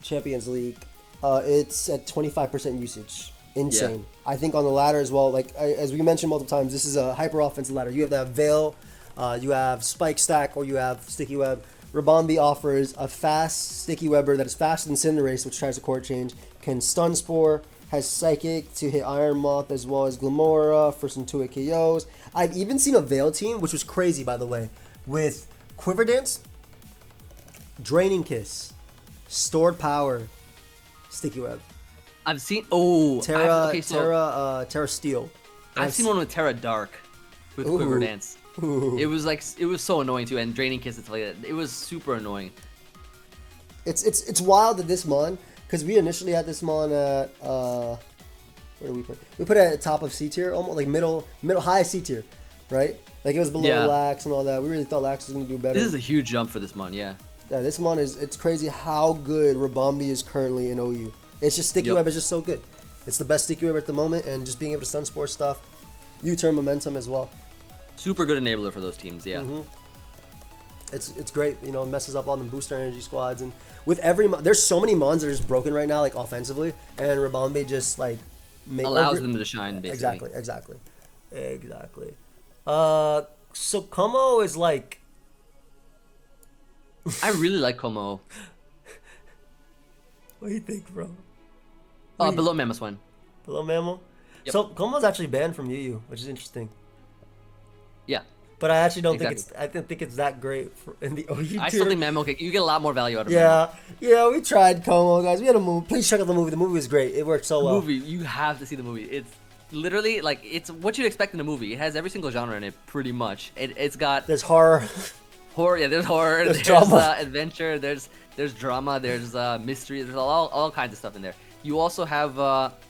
Champions League, it's at 25% usage. Insane. I think on the ladder as well, like as we mentioned multiple times, this is a hyper offensive ladder. You have that Veil, you have Spike Stack, or you have Sticky Web. Rabambi offers a fast Sticky Webber that is faster than Cinderace, which tries to court change, can Stun Spore, has Psychic to hit Iron Moth as well as Glamora for some 2-hit KOs. I've even seen a Veil team, which was crazy by the way, with Quiver Dance, Draining Kiss, Stored Power, Sticky Web, I've seen Terra Steel. I've seen one with Terra Dark with Quiver Dance. Ooh. It was so annoying too, and Draining Kiss and stuff like that. It was super annoying. It's wild that this mon, because we initially had this mon at where did we put? We put it at the top of C tier, almost like middle high C tier, right? Like it was below Lax and all that. We really thought Lax was gonna do better. This is a huge jump for this mon, yeah. Yeah, this mon it's crazy how good Rabombi is currently in OU. It's just Sticky Web is just so good. It's the best Sticky Web at the moment, and just being able to stun spore stuff, U-turn momentum as well. Super good enabler for those teams, yeah. Mm-hmm. It's great, you know, it messes up all the booster energy squads, and with there's so many mons that are just broken right now, like offensively, and Rabombi just like allows them to shine, basically. Exactly. So Como is like, I really like Como. what do you think, bro? Below Mamoswine. Below Mammal? Yep. So Como's actually banned from UU, which is interesting. Yeah. But I actually don't think it's that great in the OU tier. I still think Mamo, you get a lot more value out of Mamo. Yeah, we tried Como, guys. We had a movie. Please check out the movie. The movie was great. It worked so well. The movie, you have to see the movie. It's literally like it's what you'd expect in a movie. It has every single genre in it, pretty much. It's got there's horror. Yeah, there's horror. There's drama. Adventure. There's drama. There's mystery. There's all kinds of stuff in there. You also have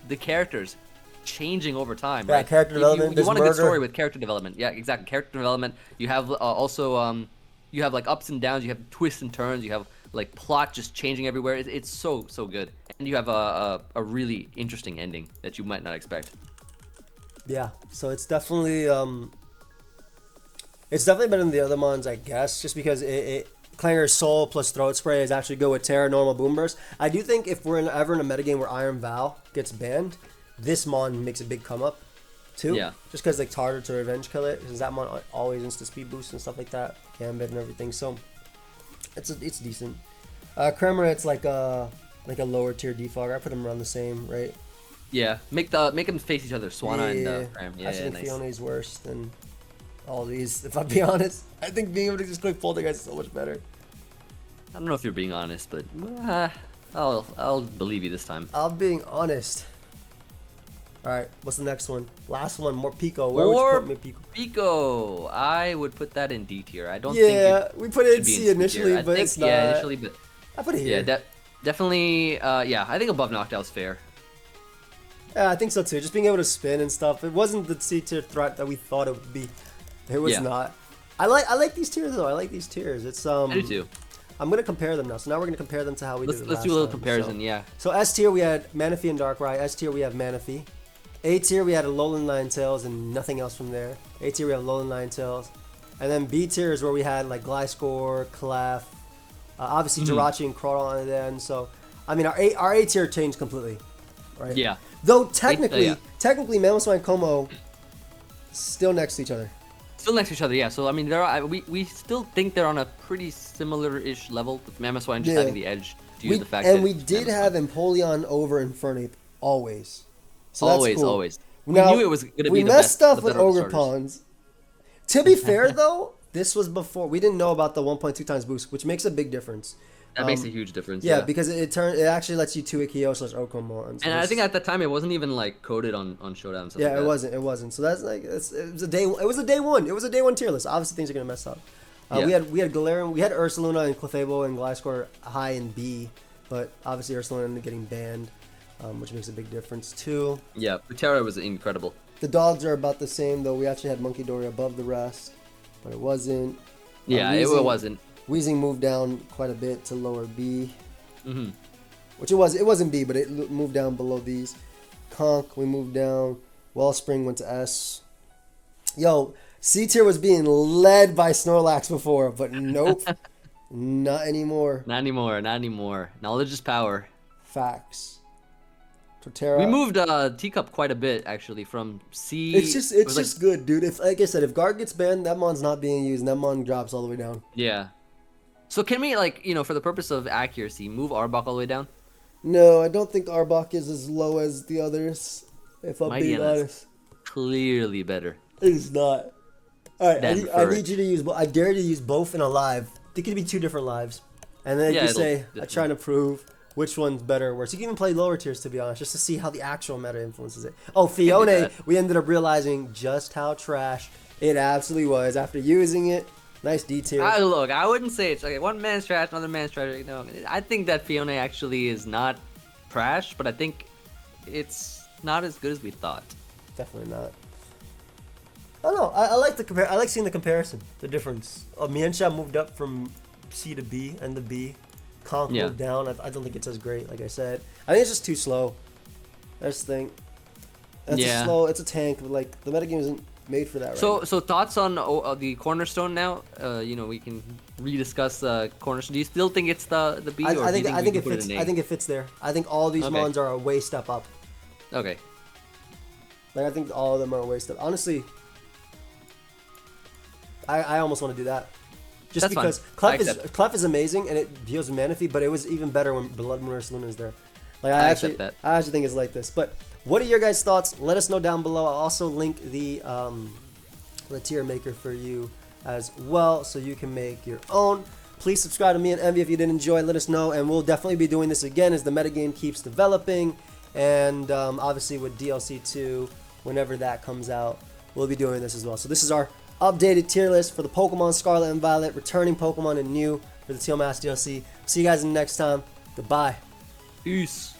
the characters changing over time, right? Character development. You want a good story with character development. Yeah, exactly. Character development. You have also you have like ups and downs. You have twists and turns. You have like plot just changing everywhere. It's so good, and you have a really interesting ending that you might not expect. Yeah, so it's definitely better than the other mons, I guess, just because Clanger's Soul plus Throat Spray is actually good with Terra, normal Boom Burst. I do think if we're ever in a metagame where Iron Val gets banned, this mon makes a big come up, too. Yeah. Just because like harder to revenge kill it, because that mon always insta speed boost and stuff like that, Gambit and everything. So it's decent. Kremmer, it's like a lower tier defogger. I put them around the same, right? Yeah, make them face each other, Swanna and Krem. I actually think Fiona is worse than all these, if I'm being honest. I think being able to just click Poltergeist is so much better. I don't know if you're being honest, but I'll believe you this time. I'm being honest. Alright, what's the next one? Last one, more Pico. Where would you put Pico? Pico. I would put that in D tier. I don't think we put it in C initially, but it's not. Yeah, initially, but I put it here. Yeah, definitely. Yeah, I think above Noctow's fair. Yeah, I think so too. Just being able to spin and stuff. It wasn't the C tier threat that we thought it would be. It was not. I like these tiers though. I like these tiers. It's I do too. I'm gonna compare them now. So now we're gonna compare them to how we did it last Let's do a little time. comparison. Yeah. So S tier we had Manaphy and Darkrai. S tier we have Manaphy. A tier we had Alolan Ninetales and nothing else from there. A tier we have Alolan Ninetales. And then B tier is where we had like Gliscor, Clef, obviously Jirachi and Crawdon at the end. So I mean our A tier changed completely, right? Yeah. Though technically Mamoswine and Como still next to each other. Still next to each other, yeah. So I mean, we still think they're on a pretty similar-ish level with Mamoswine just having the edge due to the fact that we did have Empoleon over Infernape always. So always, that's cool. always. Now, we knew it was going to be we the messed best. up with Ogerpons. To be fair, though, this was before we didn't know about the 1.2 times boost, which makes a big difference. That makes a huge difference. Yeah, because it actually lets you 2 Ikeo / Ogerpon. And I think at that time it wasn't even like coded on Showdown. Yeah, like it wasn't. So that's like it was a day one. It was a day one tier list. Obviously, things are gonna mess up. We had Galarian, we had Ursaluna and Clefable and Gliscor high in B, but obviously Ursaluna ended up getting banned, which makes a big difference too. Yeah, Butera was incredible. The dogs are about the same though. We actually had Monkey Dory above the rest, but it wasn't. Yeah, it wasn't. Weezing moved down quite a bit to lower B, which it wasn't B, but it moved down below these. Conk, we moved down. Wellspring went to S. Yo, C tier was being led by Snorlax before, but nope, not anymore. Not anymore. Knowledge is power. Facts. Torterra. We moved Teacup quite a bit actually from C. It's just good, dude. If like I said, if Guard gets banned, that mon's not being used, and that mon drops all the way down. Yeah. So can we, like, for the purpose of accuracy, move Arbok all the way down? No, I don't think Arbok is as low as the others. If I'm Mighty being Ms. honest, Clearly better. it is not. All right, Than I Furret. need you to use. I dare you to use both in a live. They could be two different lives, and then Yeah, you it'll say, "I'm definitely- trying to prove which one's better or worse." You can even play lower tiers to be honest, just to see how the actual meta influences it. Oh, Fiona, that. we ended up realizing just how trash it absolutely was after using it. Nice detail. Look, I wouldn't say it's okay. One man's trash, another man's trash. No, I think that Fiona actually is not trash, but I think it's not as good as we thought. Definitely not. I don't know. I like the compare. I like seeing the comparison, the difference. Miensha moved up from C to B, and the B. Conk Yeah. moved down. I don't think it's as great. Like I said, I think it's just too slow. I just think that's Yeah. a slow. It's a tank. But like the metagame isn't made for that. Right So thoughts on the cornerstone now? We can rediscuss cornerstone. Do you still think it's the B? now. Or I do you think we it can put fits. in A? I think it fits there. I think all these Okay. mons are a way step up. Okay. Like I think all of them are a way step. Honestly, I almost want to do that. Just That's fine. because I Clef is amazing and it deals with Manaphy, but it was even better when Blood Moon Luna is there. Like I accept that. I actually think it's like this. But what are your guys' thoughts? Let us know down below. I'll also link the tier maker for you as well, so you can make your own. Please subscribe to me and Envy if you did enjoy. Let us know, and we'll definitely be doing this again as the metagame keeps developing, and obviously with DLC 2, whenever that comes out, we'll be doing this as well. So this is our updated tier list for the Pokemon Scarlet and Violet, returning Pokemon and new for the Teal Mask DLC. See you guys in the next time. Goodbye. Peace.